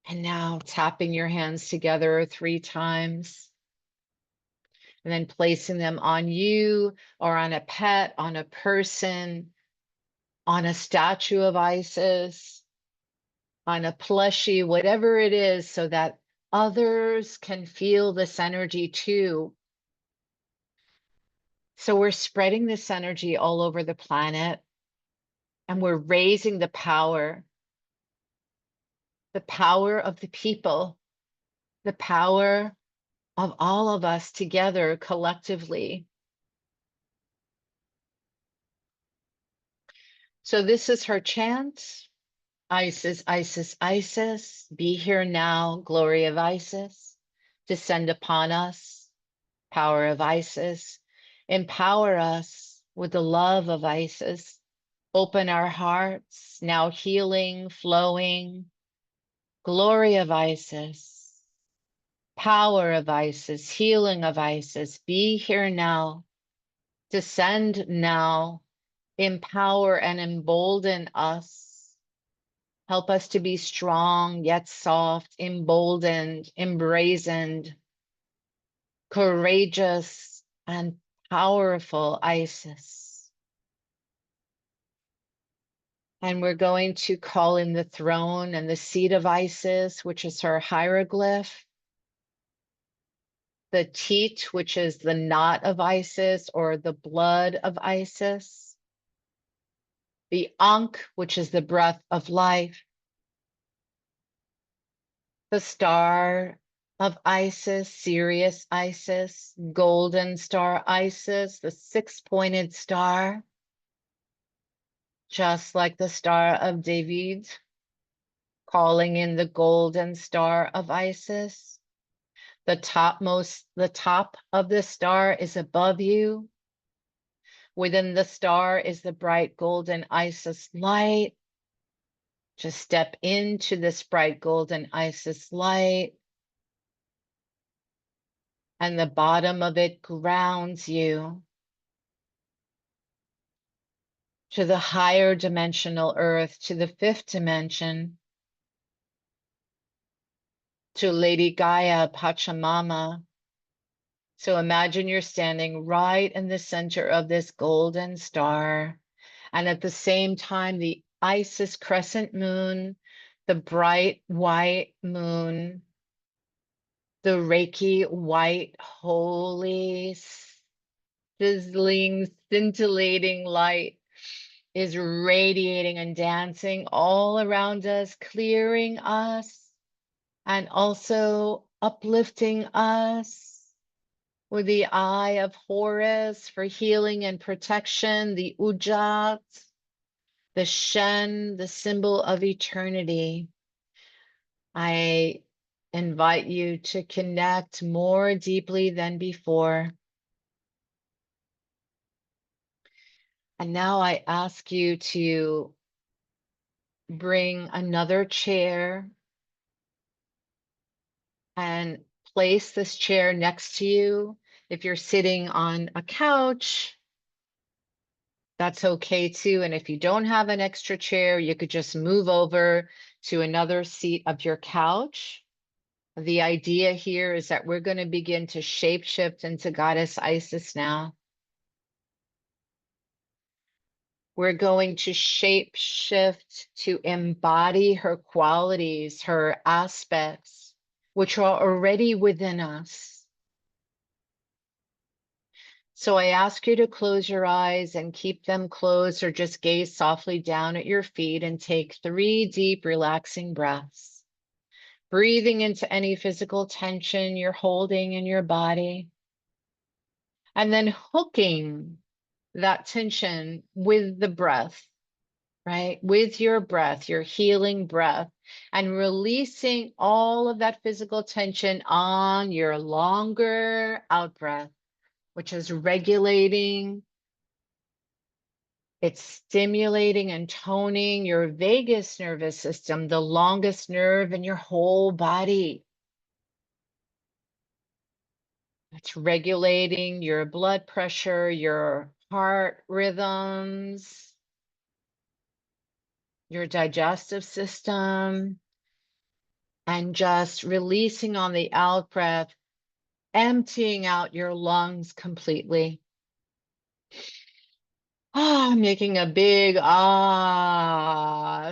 And now tapping your hands together 3 times. And then placing them on you or on a pet, on a person, on a statue of Isis, on a plushie, whatever it is, so that others can feel this energy too. So we're spreading this energy all over the planet, and we're raising the power of the people, the power of all of us together collectively. So this is her chant. Isis, Isis, Isis, be here now, glory of Isis, descend upon us, power of Isis, empower us with the love of Isis, open our hearts, now healing, flowing, glory of Isis, power of Isis, healing of Isis, be here now, descend now, empower and embolden us. Help us to be strong, yet soft, emboldened, embrazened, courageous, and powerful Isis. And we're going to call in the throne and the seat of Isis, which is her hieroglyph, the teat, which is the knot of Isis or the blood of Isis, the ankh, which is the breath of life, the star of Isis, Sirius Isis, golden star Isis, the 6-pointed star, just like the Star of David, calling in the golden star of Isis. The top of the star is above you. Within the star is the bright golden Isis light. Just step into this bright golden Isis light, and the bottom of it grounds you to the higher dimensional earth, to the fifth dimension, to Lady Gaia, Pachamama. So imagine you're standing right in the center of this golden star. And at the same time, the Isis crescent moon, the bright white moon, the Reiki white, holy, sizzling, scintillating light is radiating and dancing all around us, clearing us and also uplifting us with the eye of Horus for healing and protection, the Ujat, the Shen, the symbol of eternity. I invite you to connect more deeply than before. And now I ask you to bring another chair and place this chair next to you. If you're sitting on a couch, that's okay too. And if you don't have an extra chair, you could just move over to another seat of your couch. The idea here is that we're going to begin to shapeshift into Goddess Isis now. We're going to shapeshift to embody her qualities, her aspects, which are already within us. So I ask you to close your eyes and keep them closed, or just gaze softly down at your feet and take 3 deep, relaxing breaths, breathing into any physical tension you're holding in your body, and then hooking that tension with the breath, right? With your breath, your healing breath, and releasing all of that physical tension on your longer out breath, which is regulating, it's stimulating and toning your vagus nervous system, the longest nerve in your whole body. It's regulating your blood pressure, your heart rhythms, your digestive system, and just releasing on the out breath, emptying out your lungs completely. Ah, making a big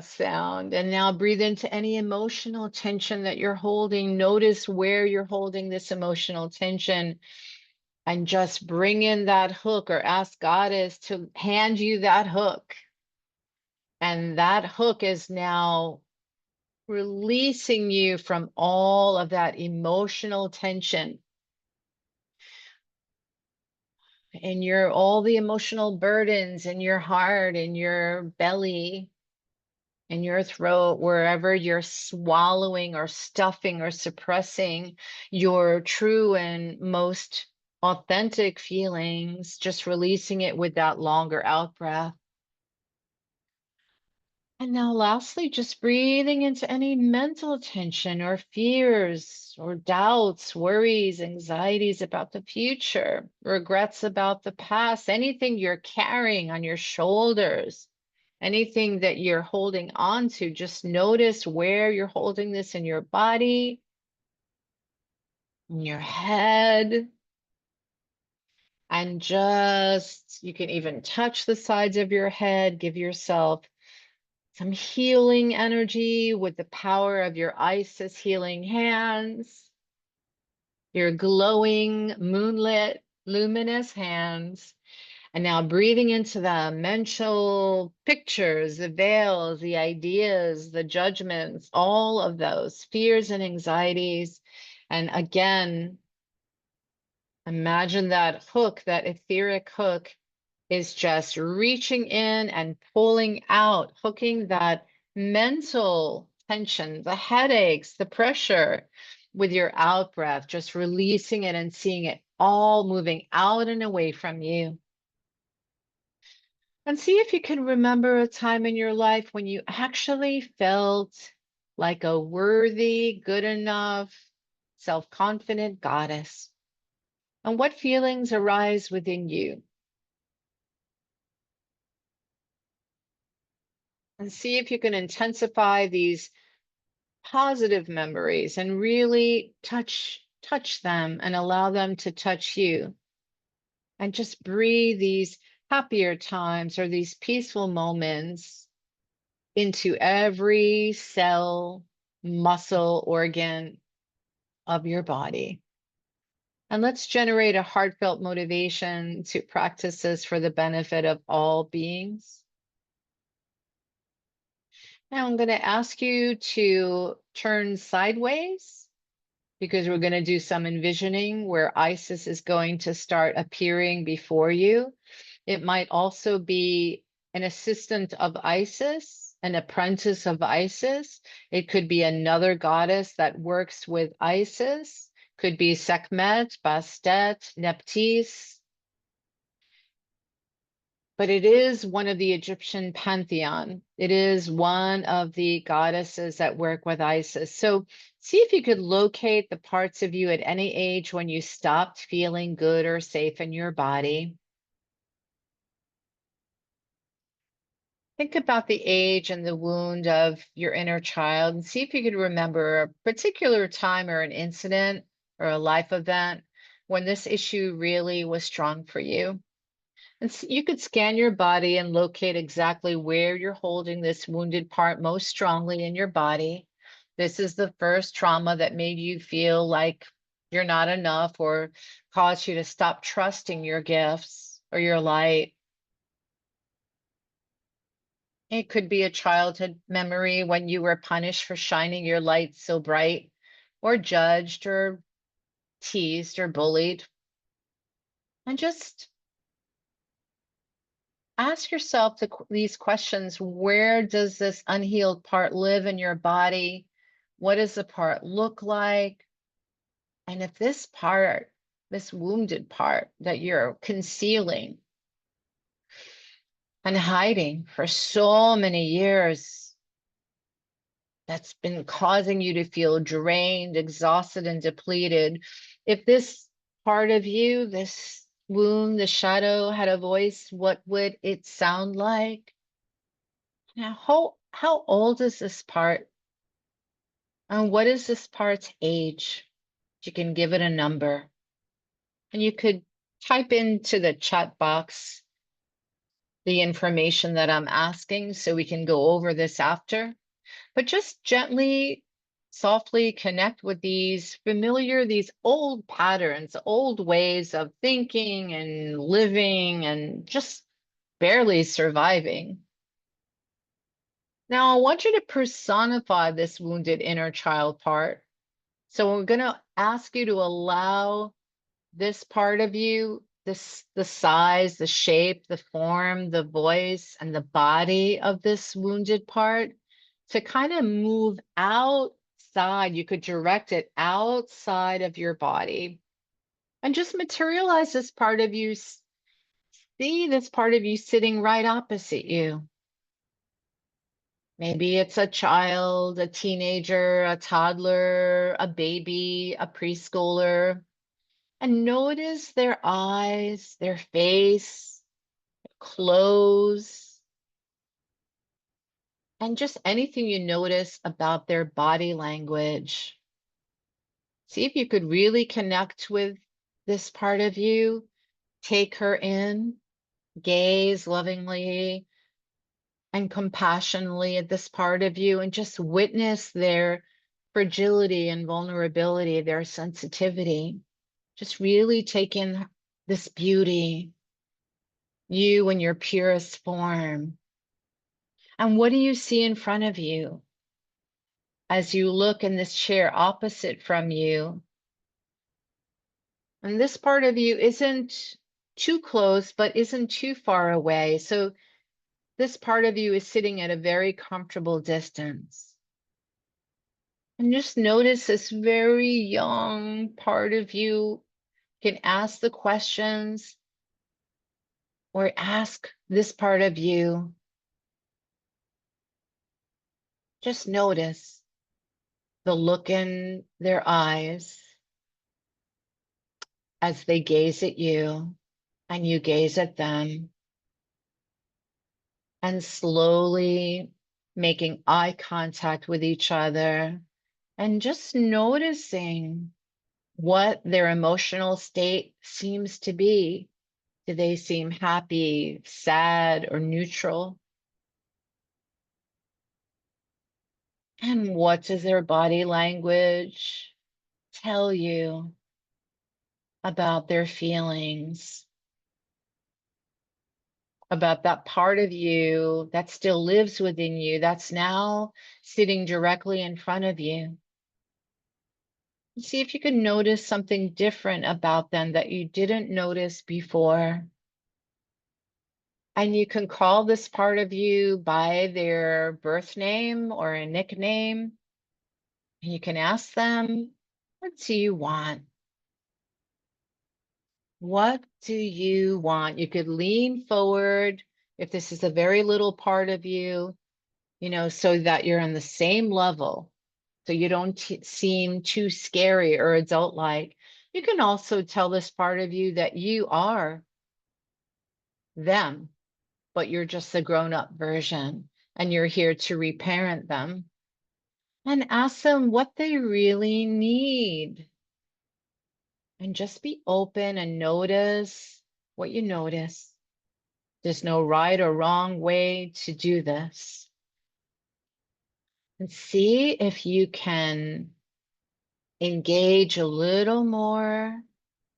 sound. And now breathe into any emotional tension that you're holding. Notice where you're holding this emotional tension and just bring in that hook, or ask Goddess to hand you that hook. And that hook is now releasing you from all of that emotional tension and all the emotional burdens in your heart, in your belly, in your throat, wherever you're swallowing or stuffing or suppressing your true and most authentic feelings, just releasing it with that longer out breath. And now lastly, just breathing into any mental tension or fears or doubts, worries, anxieties about the future, regrets about the past, anything you're carrying on your shoulders, anything that you're holding on to. Just notice where you're holding this in your body, in your head, and you can even touch the sides of your head, give yourself some healing energy with the power of your Isis healing hands, your glowing, moonlit, luminous hands. And now breathing into the mental pictures, the veils, the ideas, the judgments, all of those fears and anxieties. And again, imagine that hook, that etheric hook, is just reaching in and pulling out, hooking that mental tension, the headaches, the pressure with your out breath, just releasing it and seeing it all moving out and away from you. And see if you can remember a time in your life when you actually felt like a worthy, good enough, self-confident goddess. And what feelings arise within you? And see if you can intensify these positive memories and really touch them and allow them to touch you. And just breathe these happier times or these peaceful moments into every cell, muscle, organ of your body. And let's generate a heartfelt motivation to practice this for the benefit of all beings. Now I'm going to ask you to turn sideways because we're going to do some envisioning where Isis is going to start appearing before you. It might also be an assistant of Isis, an apprentice of Isis. It could be another goddess that works with Isis. Could be Sekhmet, Bastet, Nephthys. But it is one of the Egyptian pantheon. It is one of the goddesses that work with Isis. So see if you could locate the parts of you at any age when you stopped feeling good or safe in your body. Think about the age and the wound of your inner child and see if you could remember a particular time or an incident or a life event when this issue really was strong for you. And you could scan your body and locate exactly where you're holding this wounded part most strongly in your body. This is the first trauma that made you feel like you're not enough or caused you to stop trusting your gifts or your light. It could be a childhood memory when you were punished for shining your light so bright, or judged, or teased, or bullied. And just ask yourself these questions. Where does this unhealed part live in your body? What does the part look like? And if this part, this wounded part that you're concealing and hiding for so many years, that's been causing you to feel drained, exhausted, and depleted. If this part of you, this wound, the shadow had a voice, what would it sound like? Now, how old is this part? And what is this part's age? You can give it a number. And you could type into the chat box the information that I'm asking so we can go over this after. But just gently, softly connect with these familiar, these old patterns, old ways of thinking and living and just barely surviving. Now, I want you to personify this wounded inner child part. So we're going to ask you to allow this part of you, the size, the shape, the form, the voice, and the body of this wounded part to kind of move outside. You could direct it outside of your body and just materialize this part of you. See this part of you sitting right opposite you. Maybe it's a child, a teenager, a toddler, a baby, a preschooler. And notice their eyes, their face, clothes, and just anything you notice about their body language. See if you could really connect with this part of you. Take her in, gaze lovingly and compassionately at this part of you, and just witness their fragility and vulnerability, their sensitivity. Just really take in this beauty, you in your purest form. And what do you see in front of you as you look in this chair opposite from you? And this part of you isn't too close, but isn't too far away. So this part of you is sitting at a very comfortable distance. And just notice this very young part of you. You can ask the questions. or ask this part of you, just notice the look in their eyes as they gaze at you and you gaze at them, and slowly making eye contact with each other and just noticing what their emotional state seems to be. Do they seem happy, sad, or neutral? And what does their body language tell you about their feelings, about that part of you that still lives within you, that's now sitting directly in front of you? See if you can notice something different about them that you didn't notice before. And you can call this part of you by their birth name or a nickname. And you can ask them, what do you want? What do you want? You could lean forward if this is a very little part of you, so that you're on the same level, so you don't seem too scary or adult-like. You can also tell this part of you that you are them, but you're just the grown-up version and you're here to reparent them. And ask them what they really need. And just be open and notice what you notice. There's no right or wrong way to do this. And see if you can engage a little more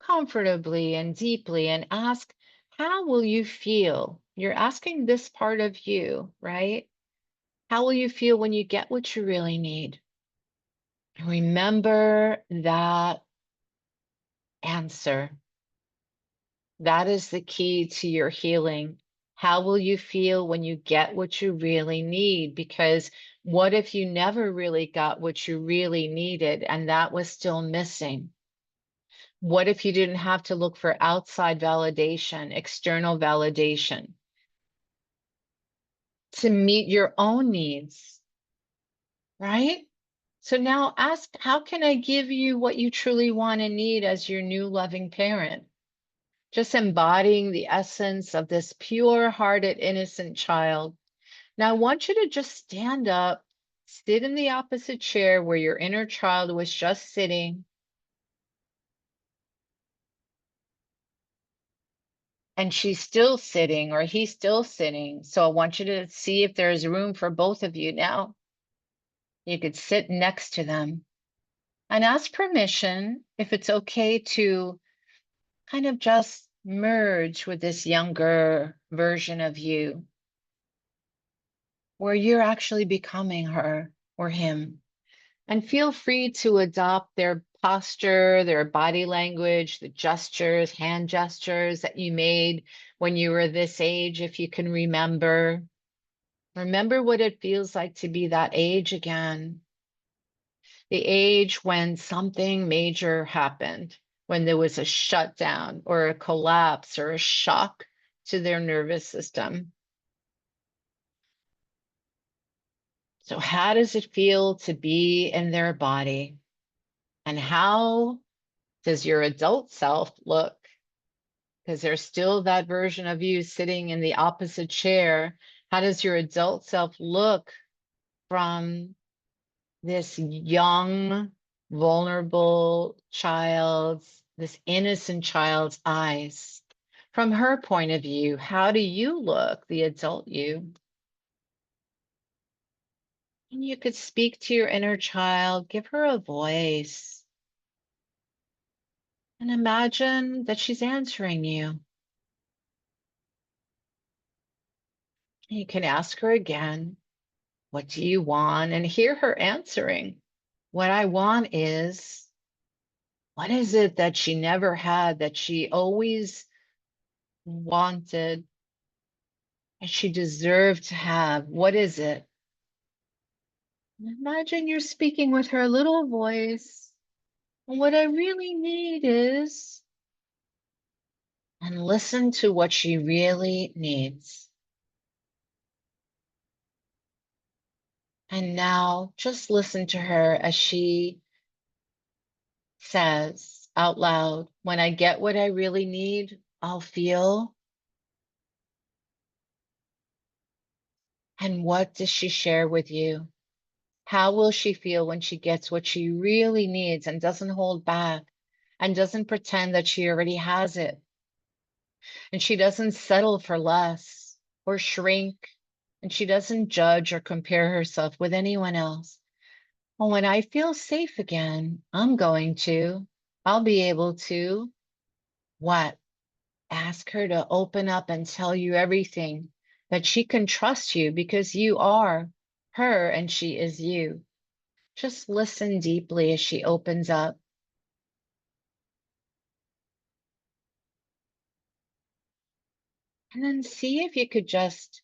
comfortably and deeply and ask, how will you feel? You're asking this part of you, right? How will you feel when you get what you really need? Remember that answer. That is the key to your healing. How will you feel when you get what you really need? Because what if you never really got what you really needed and that was still missing? What if you didn't have to look for outside validation, external validation to meet your own needs, right? So now ask, how can I give you what you truly want and need as your new loving parent? Just embodying the essence of this pure-hearted, innocent child. Now, I want you to just stand up, sit in the opposite chair where your inner child was just sitting, and she's still sitting or he's still sitting. So I want you to see if there's room for both of you now. You could sit next to them and ask permission if it's okay to kind of just merge with this younger version of you, where you're actually becoming her or him. And feel free to adopt their posture, their body language, the gestures, hand gestures that you made when you were this age, if you can remember. Remember what it feels like to be that age again. The age when something major happened, when there was a shutdown or a collapse or a shock to their nervous system. So, how does it feel to be in their body? And how does your adult self look? Because there's still that version of you sitting in the opposite chair. How does your adult self look from this young, vulnerable child's, this innocent child's eyes? From her point of view, how do you look, the adult you? And you could speak to your inner child, give her a voice, and imagine that she's answering you. You can ask her again, what do you want? And hear her answering. What I want is, what is it that she never had that she always wanted and she deserved to have? What is it? Imagine you're speaking with her little voice. What I really need is, and listen to what she really needs. And now just listen to her as she says out loud, when I get what I really need, I'll feel. And what does she share with you? How will she feel when she gets what she really needs and doesn't hold back and doesn't pretend that she already has it? And she doesn't settle for less or shrink. And she doesn't judge or compare herself with anyone else. Well, when I feel safe again, I'll be able to what? Ask her to open up and tell you everything, that she can trust you because you are her and she is you. Just listen deeply as she opens up. And then see if you could just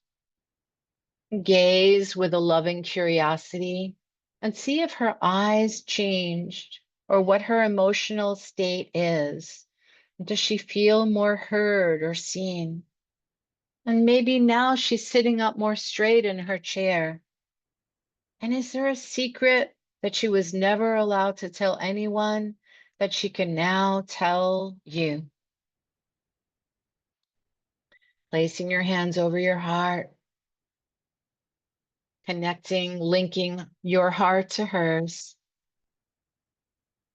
gaze with a loving curiosity and see if her eyes changed or what her emotional state is. Does she feel more heard or seen? And maybe now she's sitting up more straight in her chair. And is there a secret that she was never allowed to tell anyone that she can now tell you? Placing your hands over your heart, connecting, linking your heart to hers.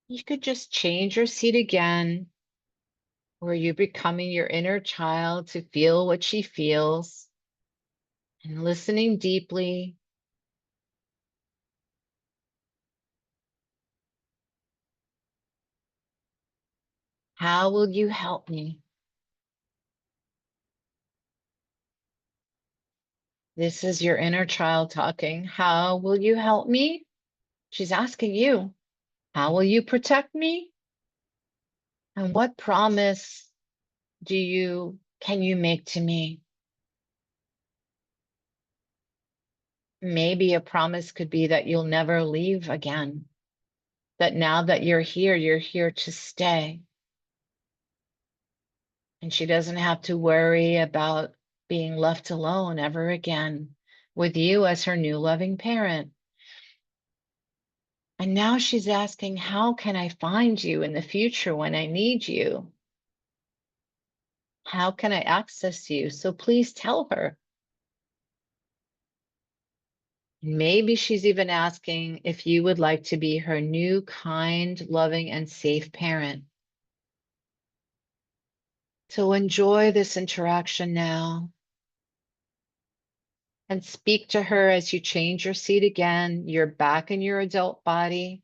You could just change your seat again, where you're becoming your inner child to feel what she feels and listening deeply. How will you help me? This is your inner child talking. How will you help me? She's asking you. How will you protect me? And what promise can you make to me? Maybe a promise could be that you'll never leave again, that now that you're here to stay. And she doesn't have to worry about being left alone ever again with you as her new loving parent. And now she's asking, how can I find you in the future when I need you? How can I access you? So please tell her. Maybe she's even asking if you would like to be her new, kind, loving, and safe parent. So enjoy this interaction now and speak to her as you change your seat again. You're back in your adult body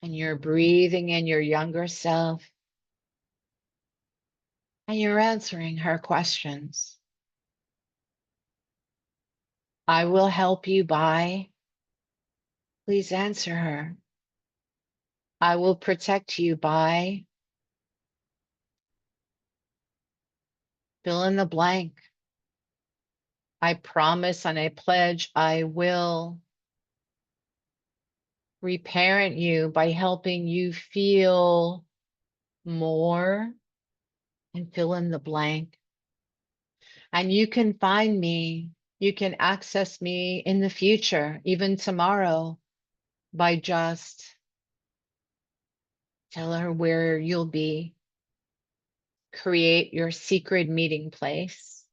and you're breathing in your younger self and you're answering her questions. I will help you by, please answer her. I will protect you by, fill in the blank. I promise and I pledge I will reparent you by helping you feel more and fill in the blank. And you can find me, you can access me in the future, even tomorrow, by just tell her where you'll be. Create your secret meeting place.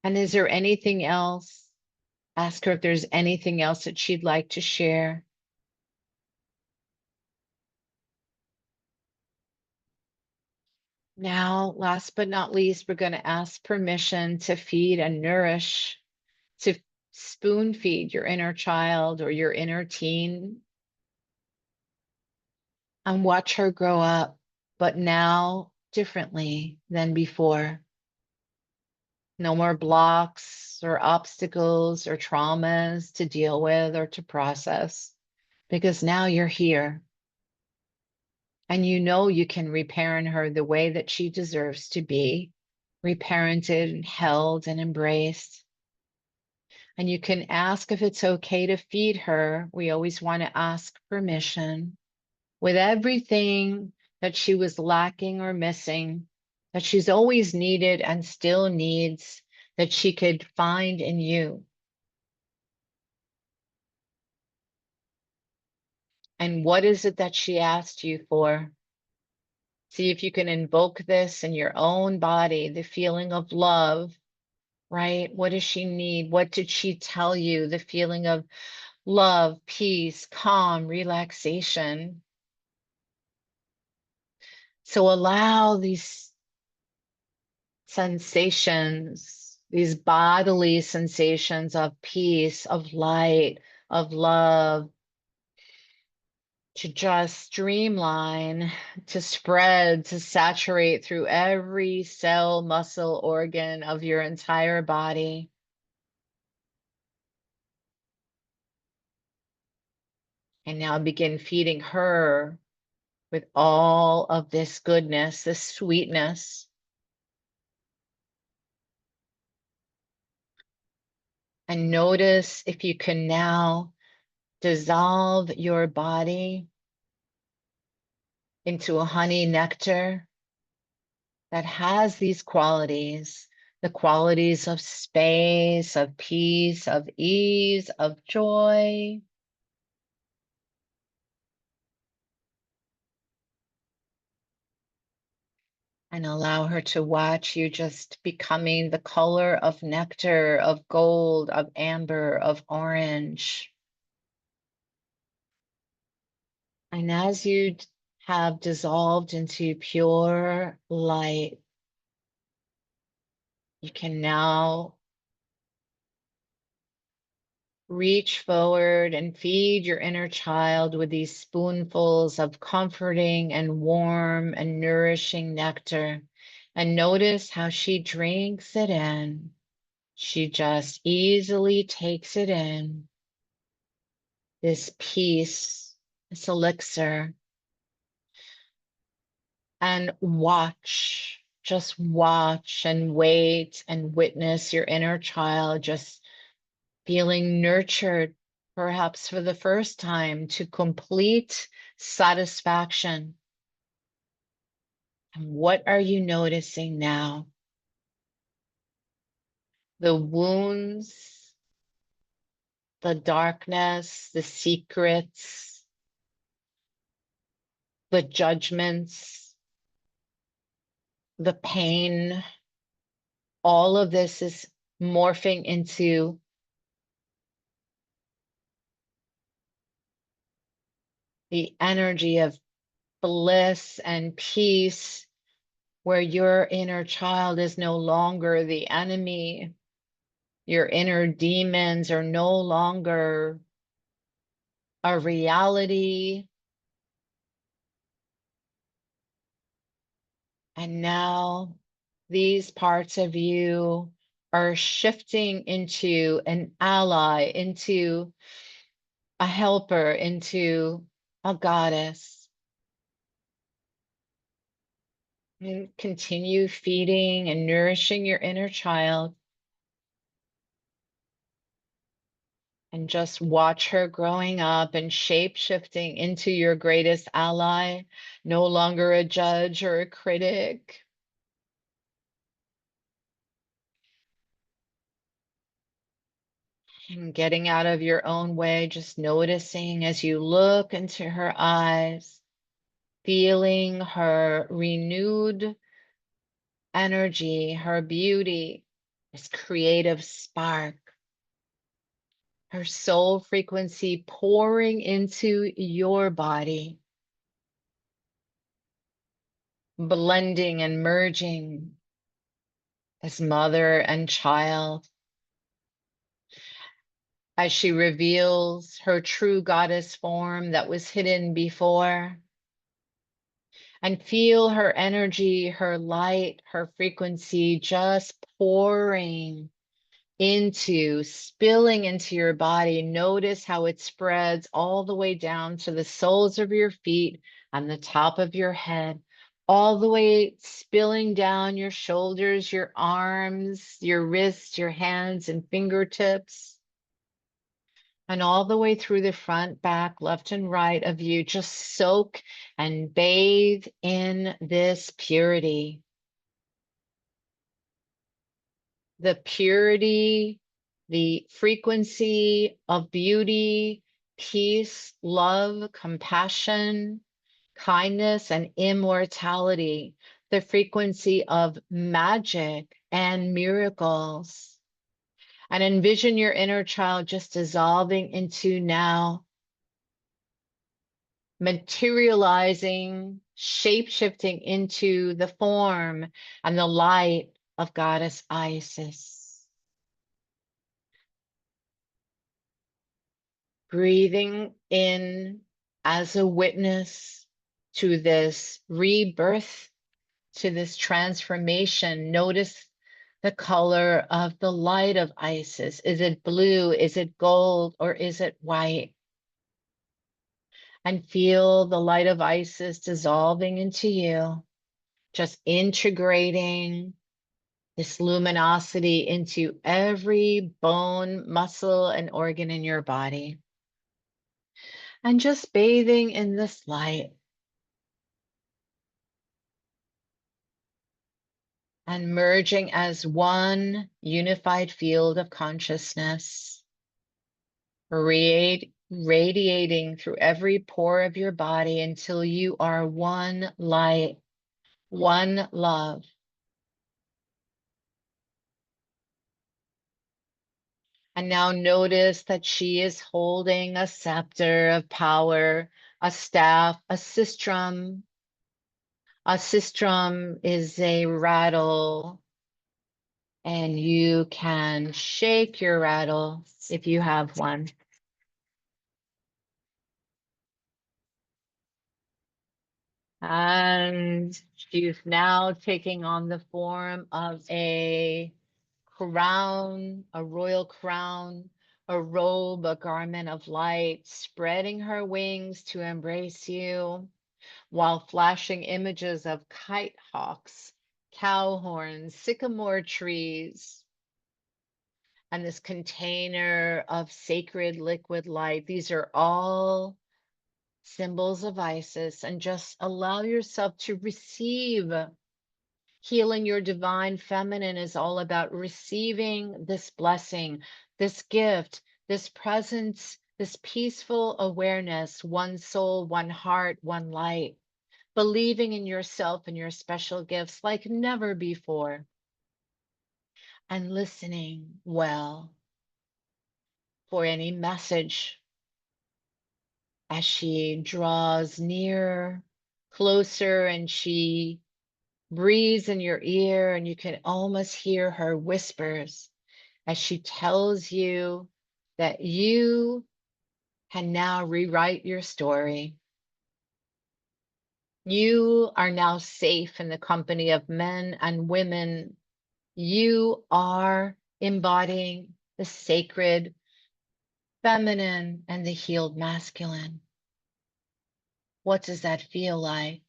And is there anything else? Ask her if there's anything else that she'd like to share. Now, last but not least, we're going to ask permission to feed and nourish, to spoon feed your inner child or your inner teen and watch her grow up, but now differently than before. No more blocks or obstacles or traumas to deal with or to process, because now you're here and you know you can reparent her the way that she deserves to be, reparented and held and embraced. And you can ask if it's okay to feed her. We always want to ask permission. with everything that she was lacking or missing, that she's always needed and still needs, that she could find in you. And what is it that she asked you for? See if you can invoke this in your own body, the feeling of love, right? What does she need? What did she tell you? The feeling of love, peace, calm, relaxation. So allow these sensations, these bodily sensations of peace, of light, of love, to just streamline, to spread, to saturate through every cell, muscle, organ of your entire body. And now begin feeding her with all of this goodness, this sweetness. And notice if you can now dissolve your body into a honey nectar that has these qualities, the qualities of space, of peace, of ease, of joy. And allow her to watch you just becoming the color of nectar, of gold, of amber, of orange. And as you have dissolved into pure light, you can now reach forward and feed your inner child with these spoonfuls of comforting and warm and nourishing nectar. And notice how she drinks it in. She just easily takes it in. This peace, this elixir. And watch, just watch and wait and witness your inner child just feeling nurtured, perhaps for the first time, to complete satisfaction. And what are you noticing now? The wounds, the darkness, the secrets, the judgments, the pain, all of this is morphing into the energy of bliss and peace, where your inner child is no longer the enemy. Your inner demons are no longer a reality. And now these parts of you are shifting into an ally, into a helper, into a goddess. And continue feeding and nourishing your inner child. And just watch her growing up and shape shifting into your greatest ally, no longer a judge or a critic. And getting out of your own way, just noticing as you look into her eyes, feeling her renewed energy, her beauty, this creative spark, her soul frequency pouring into your body, blending and merging as mother and child, as she reveals her true goddess form that was hidden before. And feel her energy, her light, her frequency just pouring into, spilling into your body. Notice how it spreads all the way down to the soles of your feet and the top of your head, all the way spilling down your shoulders, your arms, your wrists, your hands, and fingertips. and all the way through the front, back, left, and right of you. Just soak and bathe in this purity. The purity, the frequency of beauty, peace, love, compassion, kindness, and immortality, the frequency of magic and miracles. And envision your inner child just dissolving into now, materializing, shape shifting into the form and the light of Goddess Isis. Breathing in as a witness to this rebirth, to this transformation. Notice the color of the light of Isis. Is it blue? Is it gold? Or is it white? And feel the light of Isis dissolving into you, just integrating this luminosity into every bone, muscle, and organ in your body. And just bathing in this light and merging as one unified field of consciousness, radiating through every pore of your body until you are one light, one love. And now notice that she is holding a scepter of power, a staff, a sistrum. A sistrum is a rattle, and you can shake your rattle if you have one. And she's now taking on the form of a crown, a royal crown, a robe, a garment of light, spreading her wings to embrace you while flashing images of kite hawks, cow horns, sycamore trees, and this container of sacred liquid light. These are all symbols of Isis, and just allow yourself to receive. Healing your divine feminine is all about receiving this blessing, this gift, this presence, this peaceful awareness, one soul, one heart, one light, believing in yourself and your special gifts like never before, and listening well for any message as she draws near, closer, and she breathes in your ear, and you can almost hear her whispers as she tells you that you can now rewrite your story. You are now safe in the company of men and women. You are embodying the sacred feminine and the healed masculine. What does that feel like?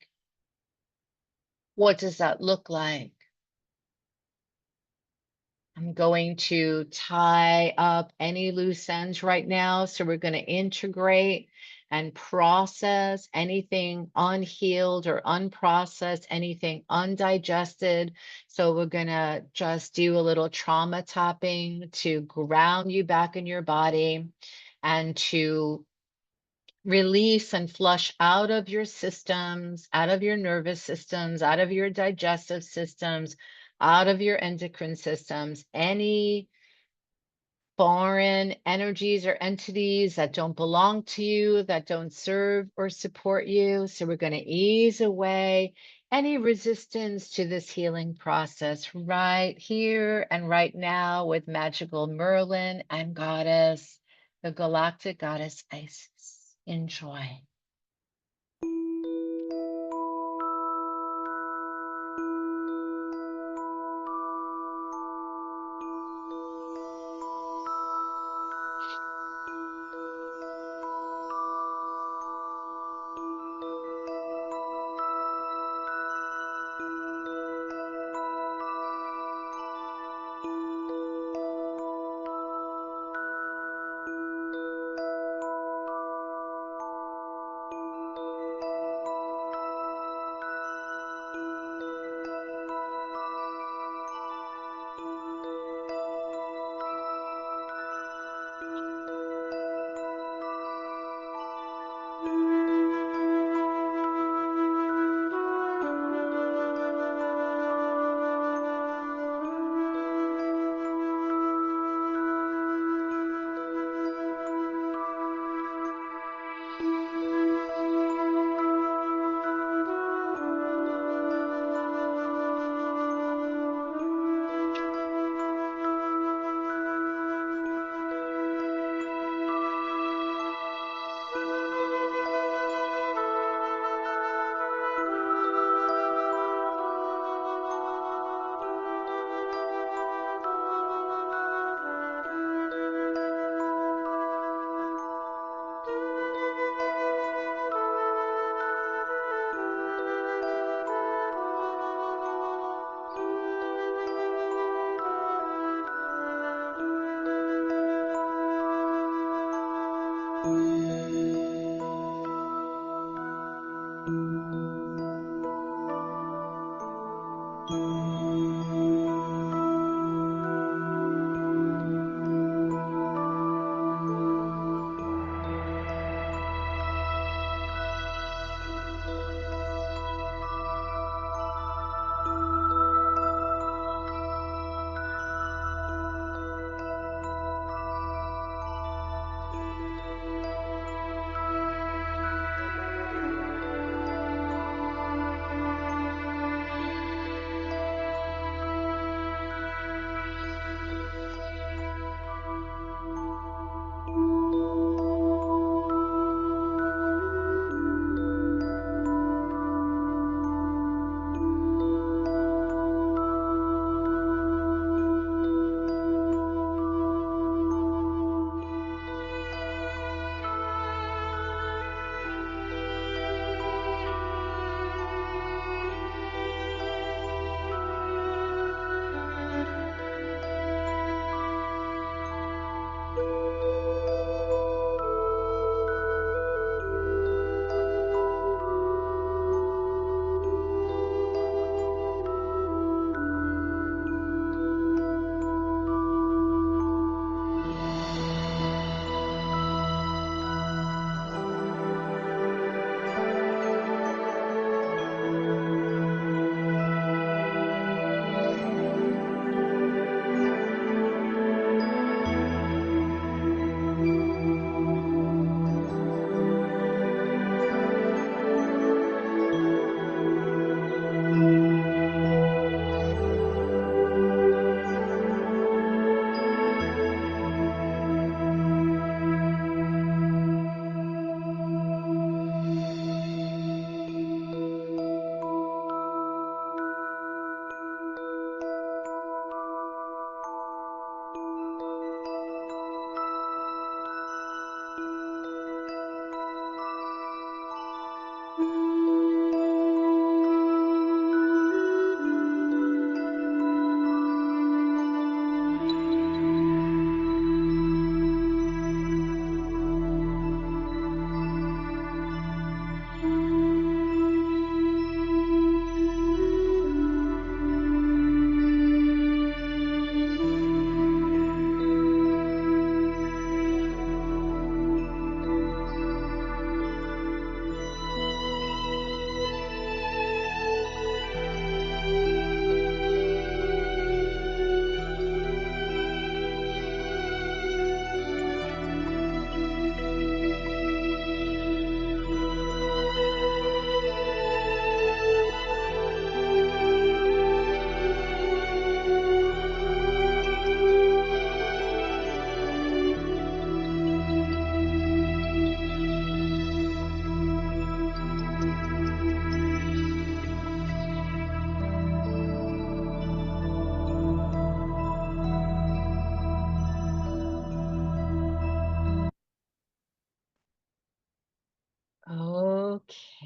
What does that look like? I'm going to tie up any loose ends right now. So we're going to integrate and process anything unhealed or unprocessed, anything undigested. So we're going to just do a little trauma tapping to ground you back in your body and to release and flush out of your systems, out of your nervous systems, out of your digestive systems, out of your endocrine systems, any foreign energies or entities that don't belong to you, that don't serve or support you. So we're going to ease away any resistance to this healing process right here and right now with magical Merlin and Goddess, the galactic goddess Isis. Enjoy.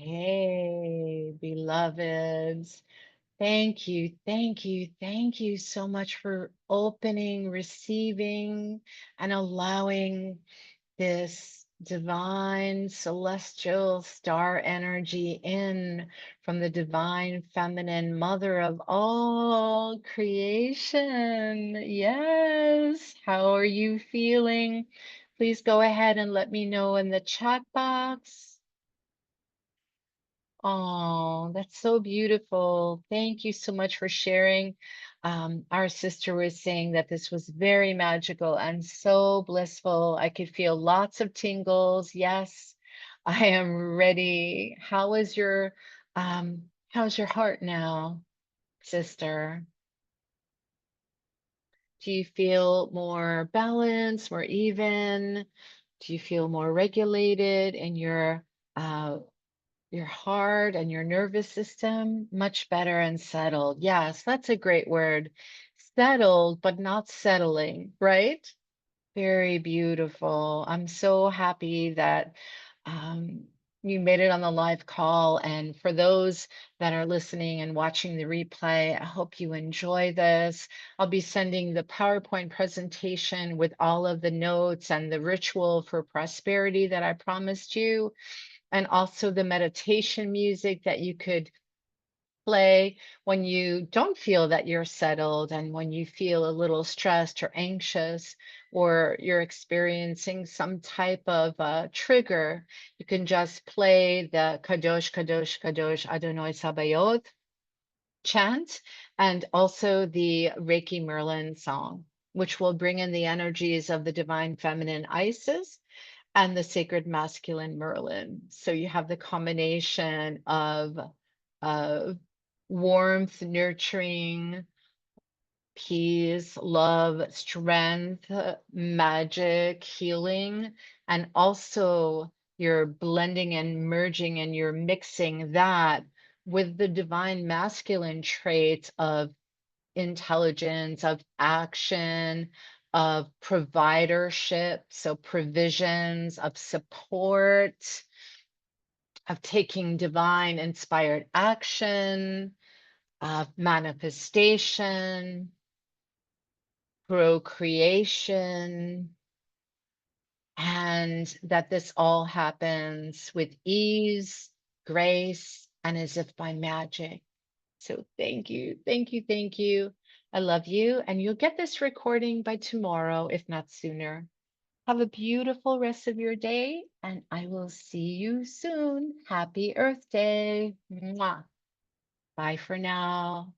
Hey, beloveds. Thank you, thank you, thank you so much for opening, receiving, and allowing this divine celestial star energy in from the divine feminine mother of all creation. Yes. How are you feeling? Please go ahead and let me know in the chat box. Oh, that's so beautiful. Thank you so much for sharing. Our sister was saying that this was very magical and so blissful. I could feel lots of tingles. Yes, I am ready. How's your heart now, sister? Do you feel more balanced, more even? Do you feel more regulated in uh your heart and your nervous system? Much better and settled. Yes, that's a great word. Settled, but not settling, right? Very beautiful. I'm so happy that um, you made it on the live call. And for those that are listening and watching the replay, I hope you enjoy this. I'll be sending the PowerPoint presentation with all of the notes and the ritual for prosperity that I promised you, and also the meditation music that you could play when you don't feel that you're settled and when you feel a little stressed or anxious, or you're experiencing some type of trigger. You can just play the Kadosh, Kadosh, Kadosh Adonai Sabayot chant, and also the Reiki Merlin song, which will bring in the energies of the divine feminine Isis and the sacred masculine Merlin. So you have the combination of warmth, nurturing, peace, love, strength, magic, healing, and also you're blending and merging and you're mixing that with the divine masculine traits of intelligence, of action, of providership, so provisions, of support, of taking divine inspired action, of manifestation, procreation, and that this all happens with ease, grace, and as if by magic. So thank you, thank you, thank you. I love you, and you'll get this recording by tomorrow, if not sooner. Have a beautiful rest of your day, and I will see you soon. Happy Earth Day. Mwah. Bye for now.